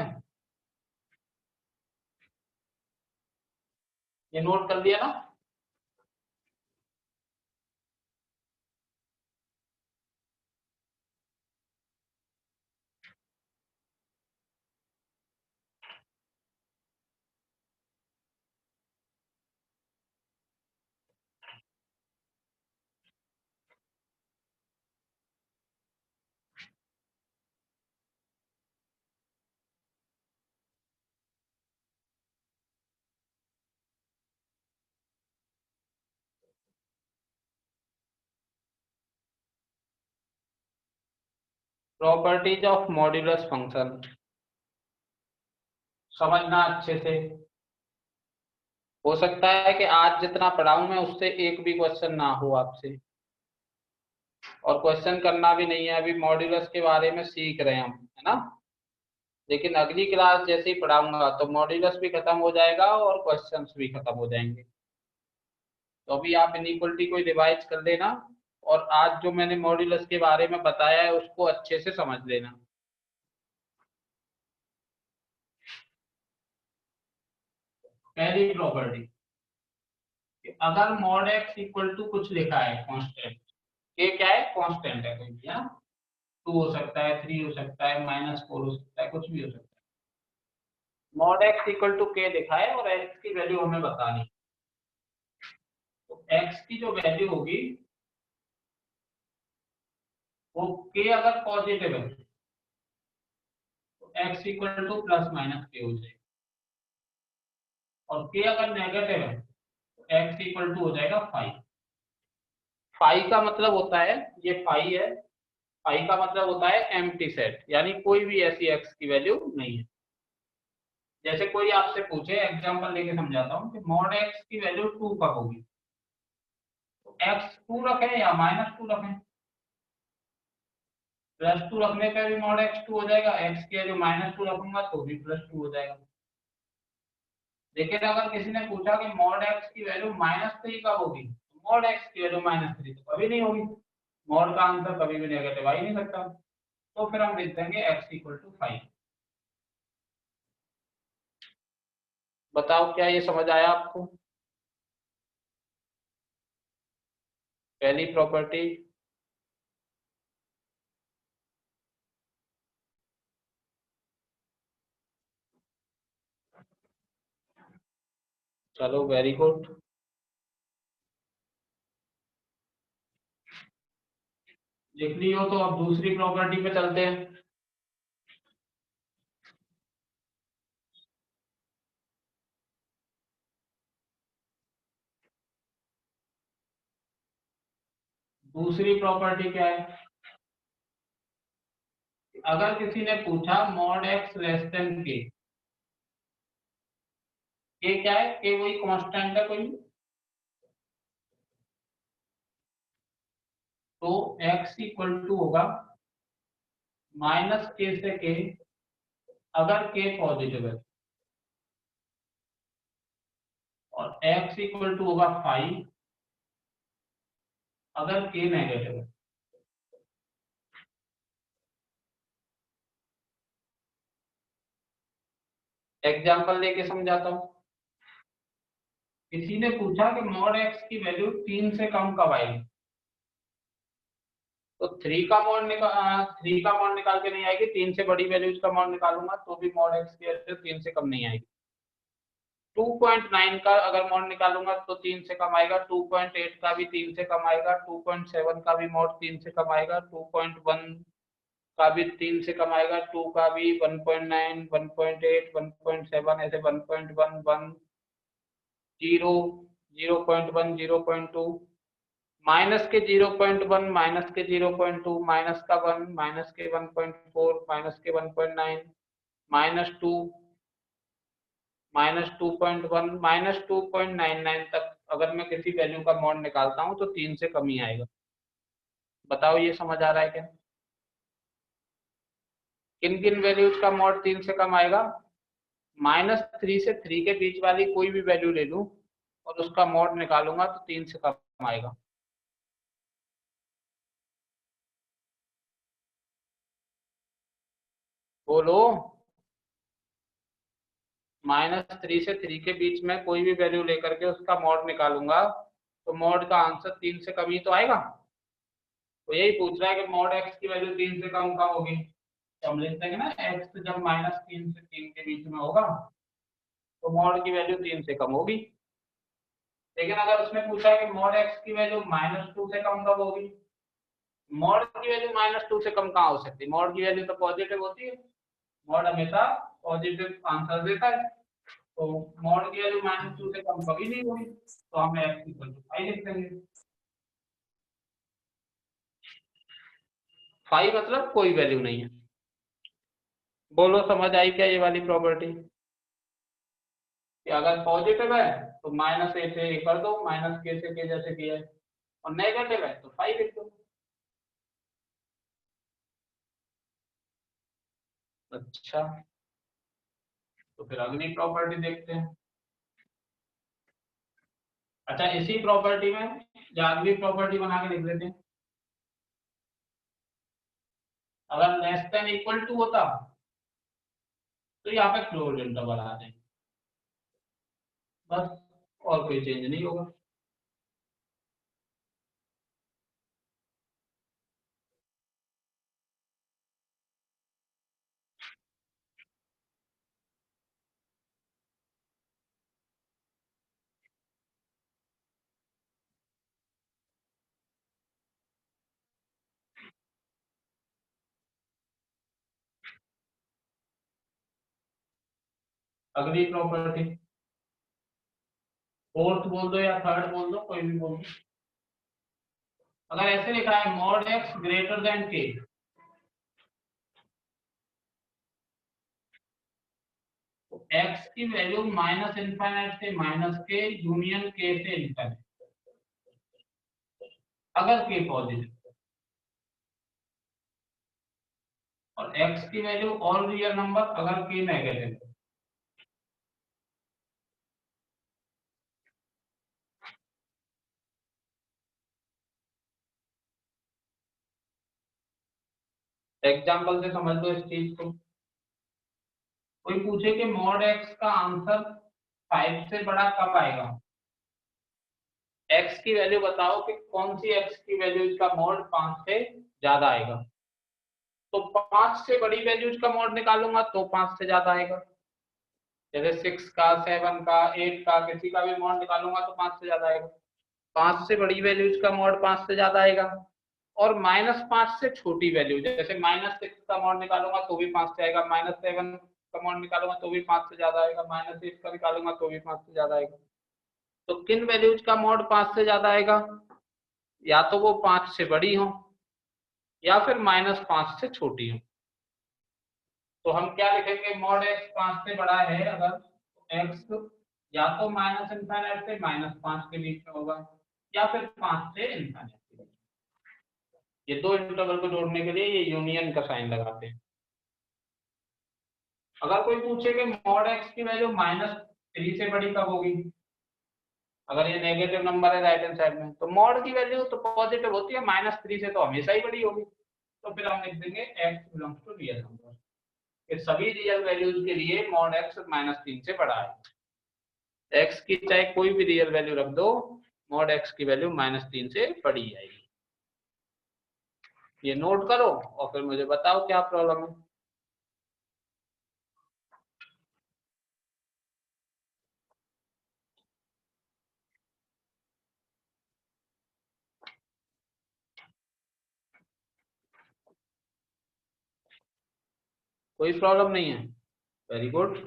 S1: ये नोट कर लिया ना? प्रॉपर्टीज ऑफ मॉड्यूलस फंक्शन समझना अच्छे से। हो सकता है कि आज जितना पढ़ाऊं मैं उससे एक भी क्वेश्चन ना हो आपसे, और क्वेश्चन करना भी नहीं है, अभी मॉड्यूलस के बारे में सीख रहे हैं हम, है ना। लेकिन अगली क्लास जैसे ही पढ़ाऊंगा तो मॉड्यूलस भी खत्म हो जाएगा और क्वेश्चंस भी खत्म हो जाएंगे। तो अभी आप इनइक्वलिटी को रिवाइज कर लेना, और आज जो मैंने मॉड्यूलस के बारे में बताया है उसको अच्छे से समझ लेना। पहली प्रॉपर्टी, अगर मॉड एक्स इक्वल टू कुछ लिखा है कांस्टेंट, के क्या है, कांस्टेंट है कोई भी, है 2 हो सकता है, 3 हो सकता है, -4 हो सकता है, कुछ भी हो सकता है। मॉड x इक्वल टू के लिखा है और x की वैल्यू हमें बतानी है। तो x की जो वैल्यू होगी वो k अगर पॉजिटिव है तो x equal two plus minus के हो जाएगा, और k अगर नेगेटिव है तो x इक्वल टू हो जाएगा 5। फाई का मतलब होता है, ये फाई है, फाई का मतलब होता है एम्प्टी सेट, यानी कोई भी ऐसी x की वैल्यू नहीं है। जैसे कोई आपसे पूछे, एग्जांपल लेके समझाता हूँ कि मॉड x की वैल्यू 2 कब होगी, तो x 2 रखें या -2 रखें, +2 रखने पे भी मॉड x 2 हो जाएगा, x की वैल्यू -2 रखूंगा तो भी +2 हो जाएगा। लेकिन अगर किसी ने पूछा कि मॉड x की वैल्यू -3 कब होगी, तो मॉड x की वैल्यू -3 तो कभी नहीं होगी, मॉड का आंसर कभी भी नेगेटिव आ ही नहीं सकता, तो फिर हम लिख देंगे x इक्वल टू 5। बताओ क्या ये समझ आया आपको, पहली प्रॉपर्टी। चलो वेरी गुड। लिख ली हो तो अब दूसरी प्रॉपर्टी पे चलते हैं। दूसरी प्रॉपर्टी क्या है, अगर किसी ने पूछा मॉड x लेस देन के क्या है, के वही कांस्टेंट है कोई, तो x इक्वल टू होगा -k से k अगर k पॉजिटिव है, और x इक्वल टू होगा 5 अगर k नेगेटिव है। एग्जांपल लेके समझाता हूँ। किसी ने पूछा कि मॉड x की वैल्यू 3 से कम कब आएगी, तो 3 का मॉड निकाल के नहीं आएगी, 3 से बड़ी वैल्यूज का मॉड निकालूंगा तो भी मॉड x की वैल्यू 3 से कम नहीं आएगी। 2.9 का अगर मॉड निकालूंगा तो 3 से कम आएगा, 2.8 का भी 3 से कम आएगा, 2.7 का भी मॉड 3 से कम आएगा, 2.1 का भी 3 से कम आएगा, 2 का भी 1.9, 1.8, 1.7, ऐसे 1.1, 1, 0, 0.1, 0.2, माइनस के 0.1, माइनस के 0.2, माइनस का 1, माइनस के 1.4, माइनस के 1.9, -2, -2.1, -2.99 तक अगर मैं किसी वैल्यू का मॉड निकालता हूं तो 3 से कम ही आएगा। बताओ ये समझ आ रहा है क्या, किन किन वैल्यूज का मॉड 3 से कम आएगा, -3 से 3 के बीच वाली कोई भी वैल्यू ले लूं और उसका मॉड निकालूंगा तो 3 से कम आएगा। बोलो, -3 से 3 के बीच में कोई भी वैल्यू लेकर के उसका मॉड निकालूंगा तो मॉड का आंसर 3 से कम ही तो आएगा। तो यही पूछ रहा है कि मॉड x की वैल्यू 3 से कम कब होगी, तो हम लिख देंगे ना x जब -3 से 3 के बीच में होगा तो मॉड की वैल्यू 3 से कम होगी। लेकिन अगर उसने पूछा है कि मॉड x की वैल्यू -2 से कम कब होगी, मॉड की वैल्यू -2 से कम कहाँ हो सकती है, मॉड की वैल्यू तो पॉजिटिव होती है, मॉड हमेशा पॉजिटिव आंसर देता है, तो मॉड की वैल्यू -2 से कम कभी नहीं होगी, तो हमें x इक्वल टू 5 लिख देंगे। 5 मतलब कोई वैल्यू नहीं है। बोलो समझ आई क्या ये वाली प्रॉपर्टी, कि अगर पॉजिटिव है तो -a से a कर दो, -k से k जैसे किया है, और नेगेटिव है तो 5 लिख दो। अच्छा, तो फिर अगली प्रॉपर्टी देखते हैं। अच्छा, इसी प्रॉपर्टी में या अगली प्रॉपर्टी बना के लिख लेते हैं। अगर लेस देन इक्वल टू होता तो यहाँ पे क्लोज इंटरवल आ जाए, बस, और कोई चेंज नहीं होगा। अगली प्रॉपर्टी, फोर्थ बोल दो या थर्ड बोल दो, कोई भी बोल दो। अगर ऐसे लिखा है मॉड एक्स ग्रेटर देन के, तो एक्स की वैल्यू माइनस इनफाइनाइट से माइनस के यूनियन के से इनफाइनाइट, अगर के पॉजिटिव, और x की वैल्यू ऑल रियल नंबर अगर k नेगेटिव। एग्जांपल से समझ लो इस चीज को। कोई पूछे कि मॉड x का आंसर 5 से बड़ा कब आएगा, x की वैल्यू बताओ कि कौन सी x की वैल्यू का मॉड 5 से ज्यादा आएगा। तो 5 से बड़ी वैल्यूज का मॉड निकालूंगा तो 5 से ज्यादा आएगा, जैसे 6 का, 7 का, 8 का, किसी का भी मॉड निकालूंगा तो 5 से ज्यादा आएगा। 5 से बड़ी वैल्यूज का मॉड 5 से ज्यादा आएगा, और -5 से छोटी वैल्यू, जैसे -6 का मॉड निकालूंगा तो भी 5 से आएगा, -7 का मॉड निकालूंगा तो भी 5 से ज्यादा आएगा, -8 का निकालूंगा तो भी 5 से ज्यादा आएगा। तो किन वैल्यूज का मॉड 5 से ज्यादा आएगा, या तो वो 5 से बड़ी हो या फिर -5 से छोटी हो। तो हम क्या लिखेंगे, मॉड x 5 से बड़ा है अगर x या तो माइनस इनफाइनाइट से -5 के बीच में होगा, या फिर 5 से इनफाइनाइट के बीच। ये दो इंटरवल को जोड़ने के लिए ये यूनियन का साइन लगाते हैं। अगर कोई पूछे कि मॉड x की वैल्यू -3 से बड़ी कब होगी, अगर ये नेगेटिव नंबर है राइट हैंड साइड में, तो मॉड की वैल्यू तो पॉजिटिव होती है, -3 से तो हमेशा ही बड़ी होगी। तो फिर हम लिख देंगे x belongs to real number, कि सभी रियल वैल्यूज के लिए मॉड x -3 से बड़ा है। x की चाहे कोई भी रियल वैल्यू रख दो, मॉड x की वैल्यू -3 से बड़ी आएगी। ये नोट करो और फिर मुझे बताओ क्या प्रॉब्लम है। कोई प्रॉब्लम नहीं है, वेरी गुड।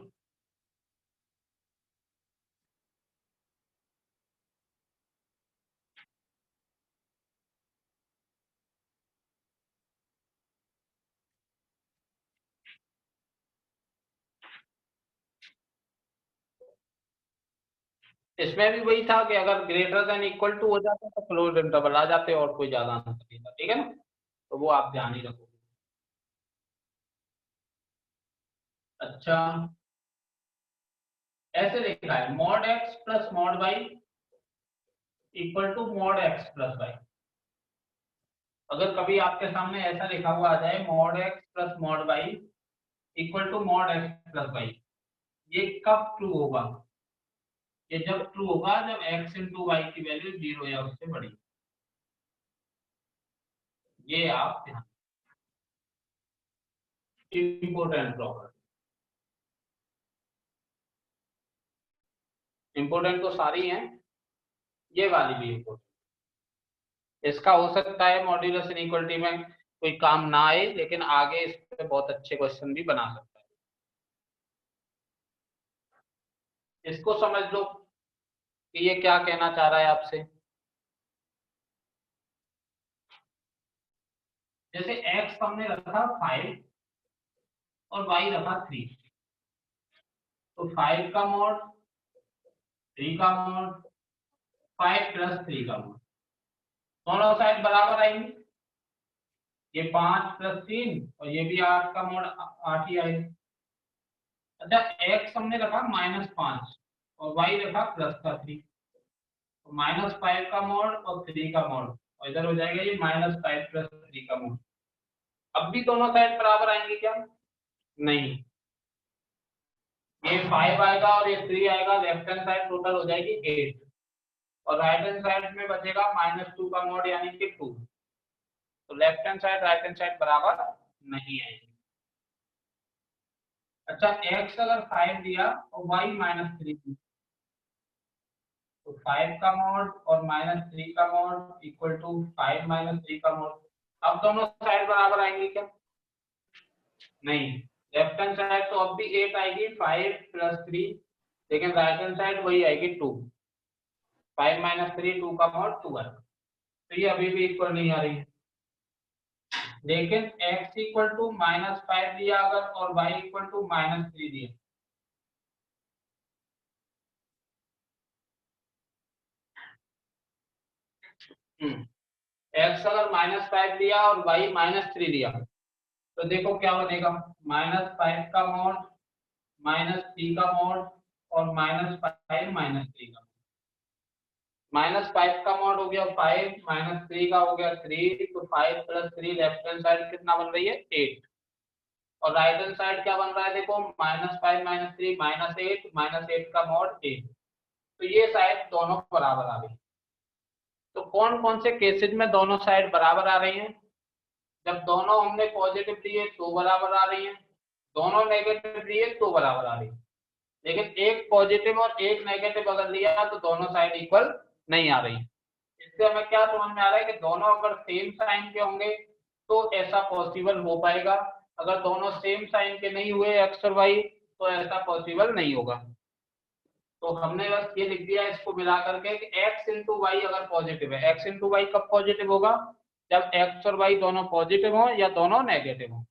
S1: इसमें भी वही था कि अगर ग्रेटर देन इक्वल टू हो जाता तो क्लोज इंटरवल आ जाते और कोई ज्यादा आंसर नहीं था, ठीक है ना। तो वो आप ध्यान ही रखो। अच्छा, ऐसे लिखा है mod x plus mod y equal to mod x plus y। अगर कभी आपके सामने ऐसा लिखा हुआ आ जाए mod x plus mod y equal to mod x plus y, ये कब ट्रू होगा, ये जब ट्रू होगा जब x इंटू वाई की वैल्यू 0 या उससे बड़ी। ये आप ध्यान, इंपोर्टेंट प्रॉपर्टी। इंपोर्टेंट तो सारी हैं, ये वाली भी इंपोर्टेंट। इसका हो सकता है मॉड्यूलस इनइक्वालिटी में कोई काम ना आए, लेकिन आगे इस पे बहुत अच्छे क्वेश्चन भी बना सकता है। इसको समझ लो कि ये क्या कहना चाह रहा है आपसे। जैसे x हमने रखा 5 और y रखा 3, तो 5 का मॉड, 3 का मॉड, 5 प्लस 3 का मॉड, दोनों साइड बराबर आएंगे। ये 5 प्लस 3 और ये भी 8 का मॉड 8 ही आएगा। अच्छा, x हमने रखा -5 और y रखा प्लस का 3, तो -5 का मॉड और 3 का मॉड, और इधर हो जाएगा ये -5 प्लस 3 का मॉड। अब भी दोनों साइड बराबर आएंगे क्या, नहीं, ये 5 आएगा और ये 3 आएगा, लेफ्ट हैंड साइड टोटल हो जाएगी 8, और राइट हैंड साइड में बचेगा -2 का मॉड यानी कि 2। तो left hand side right hand side बराबर नहीं आएगी। अच्छा, x अगर 5 दिया और y -3 दिया, तो 5 का मॉड और -3 का मॉड इक्वल टू 5 - 3 का मॉड। अब दोनों साइड बराबर आएंगे क्या, नहीं, लेफ्ट हैंड साइड तो अब भी 8 आएगी, 5 + 3, लेकिन राइट हैंड साइड वही आएगी 2। 5 - 3 2 का मॉड 2 है, तो ये अभी भी इक्वल नहीं आ रही है। लेकिन x = -5 दिया अगर और y = -3 दिया, x अगर -5 दिया और y -3 दिया, तो देखो क्या बनेगा, -5 का मॉड, -3 का मॉड और -5 -3 का। -5 का मॉड हो गया 5, -3 का हो गया 3, तो 5 + 3 लेफ्ट हैंड साइड कितना बन रही है 8, और राइट हैंड साइड क्या बन रहा है देखो, -5 - 3 -8, -8 का मॉड 8, तो ये साइड दोनों बराबर आ रही है। तो कौन कौन से केसेस में दोनों साइड बराबर आ रही हैं? जब दोनों हमने पॉजिटिव लिए तो बराबर आ रही हैं, दोनों नेगेटिव लिए तो बराबर आ रही है। लेकिन एक पॉजिटिव और एक नेगेटिव अगर लिया तो दोनों साइड इक्वल नहीं आ रही है। इससे हमें क्या समझ में आ रहा है कि दोनों अगर सेम साइन के होंगे तो ऐसा पॉसिबल हो पाएगा, अगर दोनों सेम साइन के नहीं हुए x और y तो ऐसा पॉसिबल नहीं होगा। तो हमने बस ये लिख दिया इसको मिला करके कि x × y अगर पॉजिटिव है, x × y कब पॉजिटिव होगा, जब x और y दोनों पॉजिटिव हो या दोनों नेगेटिव हो।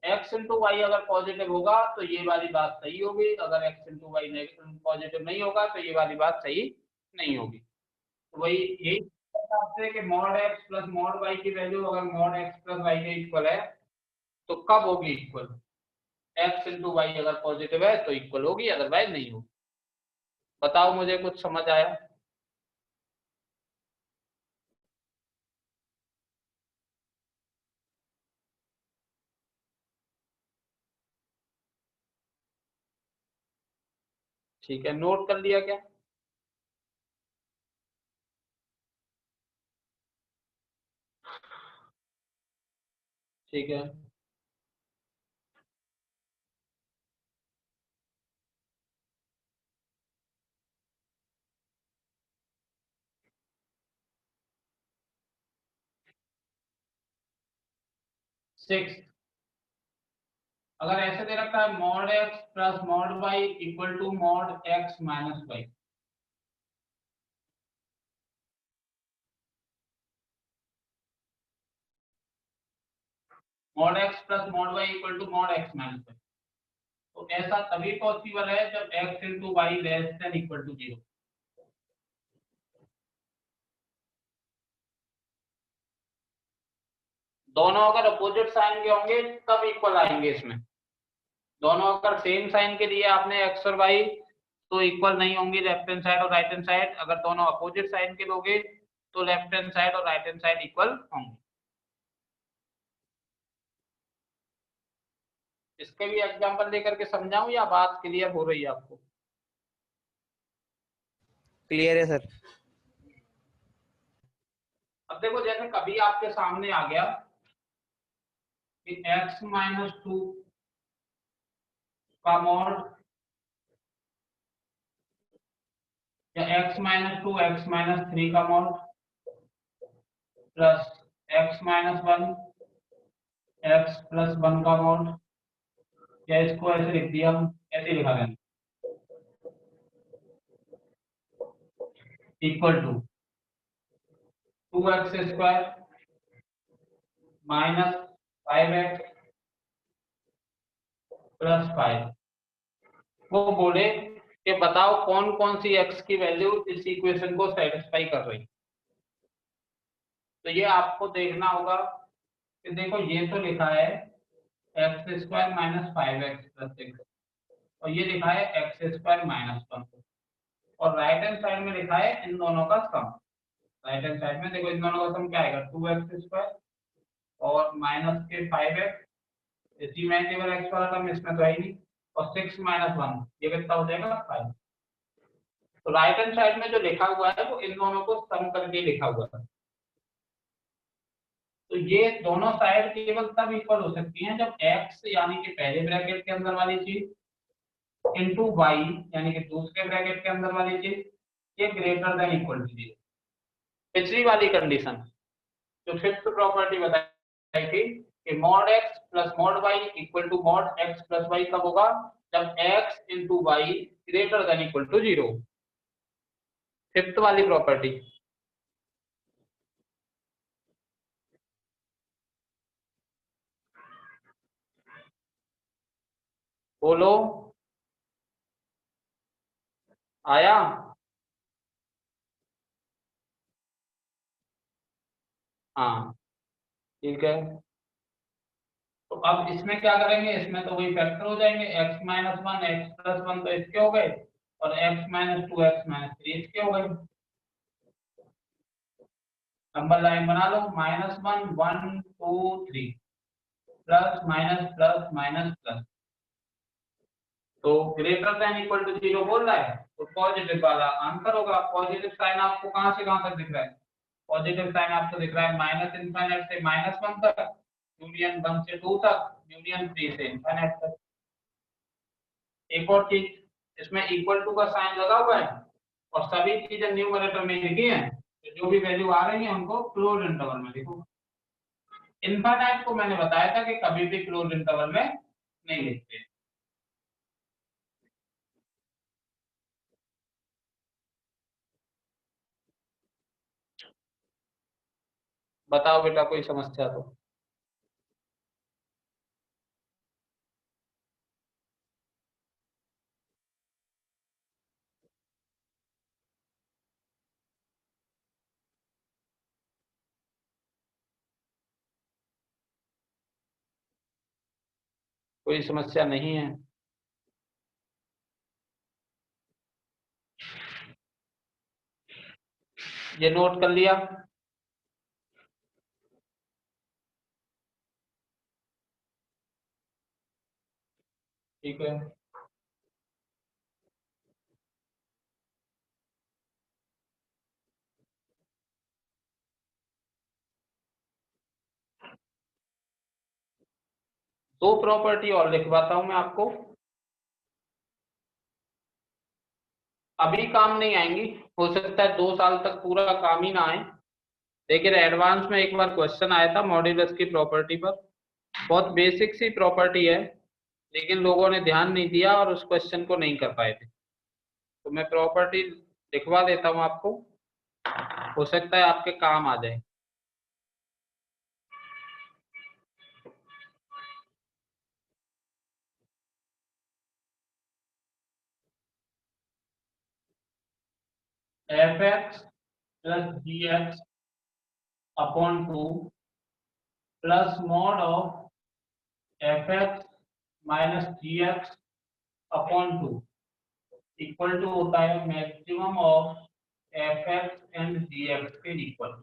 S1: x × y अगर पॉजिटिव होगा तो ये वाली बात सही होगी, अगर x × y नेगेटिव पॉजिटिव नहीं होगा तो ये वाली बात सही नहीं होगी। तो वही यही आपसे कि mod x + mod y की वैल्यू अगर mod x + y के इक्वल है तो कब होगी इक्वल, x × y अगर पॉजिटिव है तो इक्वल होगी, अदरवाइज नहीं होगी। बताओ मुझे कुछ समझ आया? ठीक है, नोट कर लिया क्या? ठीक है, सिक्स, अगर ऐसे दे रखा है mod x + mod y = mod x - y, mod x + mod y = mod x - y, तो ऐसा तभी पॉसिबल है जब x × y < 0। दोनों अगर अपोजिट साइन के होंगे तब इक्वल आएंगे इसमें, दोनों अगर सेम साइन के लिए आपने x और y तो इक्वल नहीं होंगी लेफ्ट हैंड साइड और राइट हैंड साइड, अगर दोनों अपोजिट साइन के लोगे तो लेफ्ट हैंड साइड और राइट हैंड साइड इक्वल होंगे। इसके भी एग्जांपल लेकर के समझाऊं या बात क्लियर हो रही है आपको?
S3: क्लियर है सर।
S1: अब देखो जैसे कभी आपके सामने आ गया कि x - 2 का मॉड या x - 2 x - 3 का मॉड प्लस x - 1 x + 1 का मॉड, या इसको ऐसे लिख दिया, ऐसे लिखा गया इक्वल टू 2x² - 5x + 5। वो बोले कि बताओ कौन कौन सी x की वैल्यू इस इक्वेशन को सेटिस्फाई कर रही। तो ये आपको देखना होगा कि देखो ये तो लिखा है x² - 5x + 6 और ये लिखा है x² - 1, और राइट हैंड साइड में लिखा है इन दोनों का सम। राइट हैंड साइड में देखो इन दोनों का सम क्या आएगा, 2x² और माइनस के 5x, इसी में केवल x वाला टर्म इसमें तो है ही नहीं, और 6 - 1 ये कितना हो जाएगा 5। तो राइट हैंड साइड में जो लिखा हुआ है वो इन दोनों को सम करके लिखा हुआ है। तो ये दोनों साइड केवल तब इक्वल हो सकती हैं जब x यानी कि पहले ब्रैकेट के अंदर वाली चीज इनटू y यानी कि दूसरे ब्रैकेट के अंदर वाली चीज ये ग्रेटर देन इक्वल टू 0। पिछली वाली कंडीशन जो फिफ्थ प्रॉपर्टी बताई थी कि mod x plus mod y equal to mod x plus y कब होगा, जब x into Y greater than equal to 0। Fifth वाली प्रॉपर्टी, बोलो, आया? हाँ ठीक है। तो अब इसमें क्या करेंगे, इसमें तो वही फैक्टर हो जाएंगे, x minus one X plus one तो इसके हो गए और x minus two X minus three इसके हो गए। नंबर लाइन बना लो, minus one one two three plus minus plus minus plus, तो ग्रेटर देन इक्वल टू 0 बोल रहा है तो पॉजिटिव वाला आंसर होगा। पॉजिटिव साइन आपको कहां से कहां तक दिख रहा है, पॉजिटिव साइन आपको दिख रहा है माइनस इनफाइनाइट से माइनस वन तक, यूनियन वन से टू तक, यूनियन थ्री से इनफाइनाइट तक। एक और चीज, इसमें इक्वल टू का साइन लगा हुआ है और सभी चीजें न्यूमरेटर में लिखी हैं, तो जो भी वैल्यू आ रही है उनको क्लोज इंटरवल में लिखो। इनफाइनाइट को मैंने बताया था कि कभी भी क्लोज इंटरवल में नहीं लिखते। बताओ बेटा कोई समस्या तो। कोई समस्या नहीं है? ये नोट कर लिया? ठीक है। दो प्रॉपर्टी और लिखवाता हूं मैं आपको, अभी काम नहीं आएंगी, हो सकता है 2 साल तक पूरा काम ही ना आए, लेकिन एडवांस में एक बार क्वेश्चन आया था मॉड्यूलस की प्रॉपर्टी पर। बहुत बेसिक सी प्रॉपर्टी है लेकिन लोगों ने ध्यान नहीं दिया और उस क्वेश्चन को नहीं कर पाए थे, तो मैं प्रॉपर्टी लिखवा देता हूं आपको, हो सकता है आपके काम आ जाए। F X plus G X upon two plus mod of F X minus G X upon two equal to होता है maximum of F X and G X के इक्वल।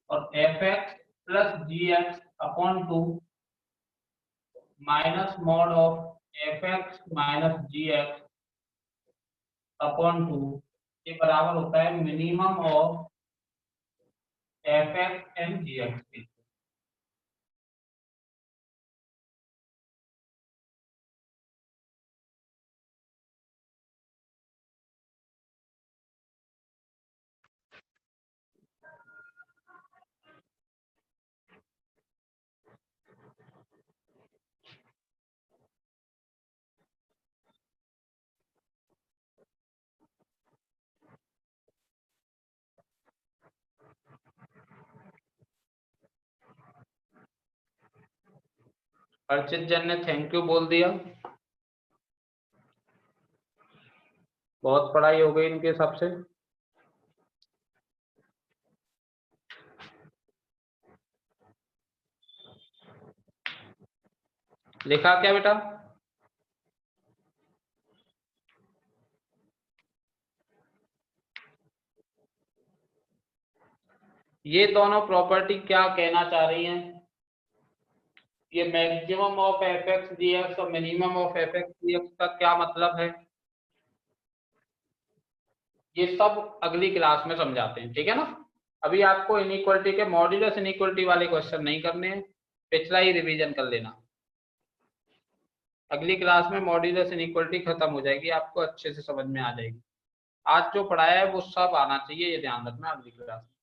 S1: और F X plus G X upon two minus mod of F X minus G X upon two ये बराबर होता है minimum of F X and G X के। अर्चित जन ने thank you बोल दिया, बहुत पढ़ाई हो गई इनके हिसाब से। लिखा क्या बेटा? ये दोनों प्रॉपर्टी क्या कहना चाह रही हैं? ये maximum of F X D X और minimum of F X D X का क्या मतलब है, ये सब अगली क्लास में समझाते हैं, ठीक है ना। अभी आपको इनइक्वालिटी के मॉड्यूलस इनइक्वालिटी वाले क्वेश्चन नहीं करने हैं, पिछला ही रिवीजन कर लेना। अगली क्लास में मॉड्यूलस इनइक्वालिटी खत्म हो जाएगी, आपको अच्छे से समझ में आ जाएगी। आज जो पढ़ाया है वो सब आना चाहिए, ये ध्यान रखना अगली क्लास में।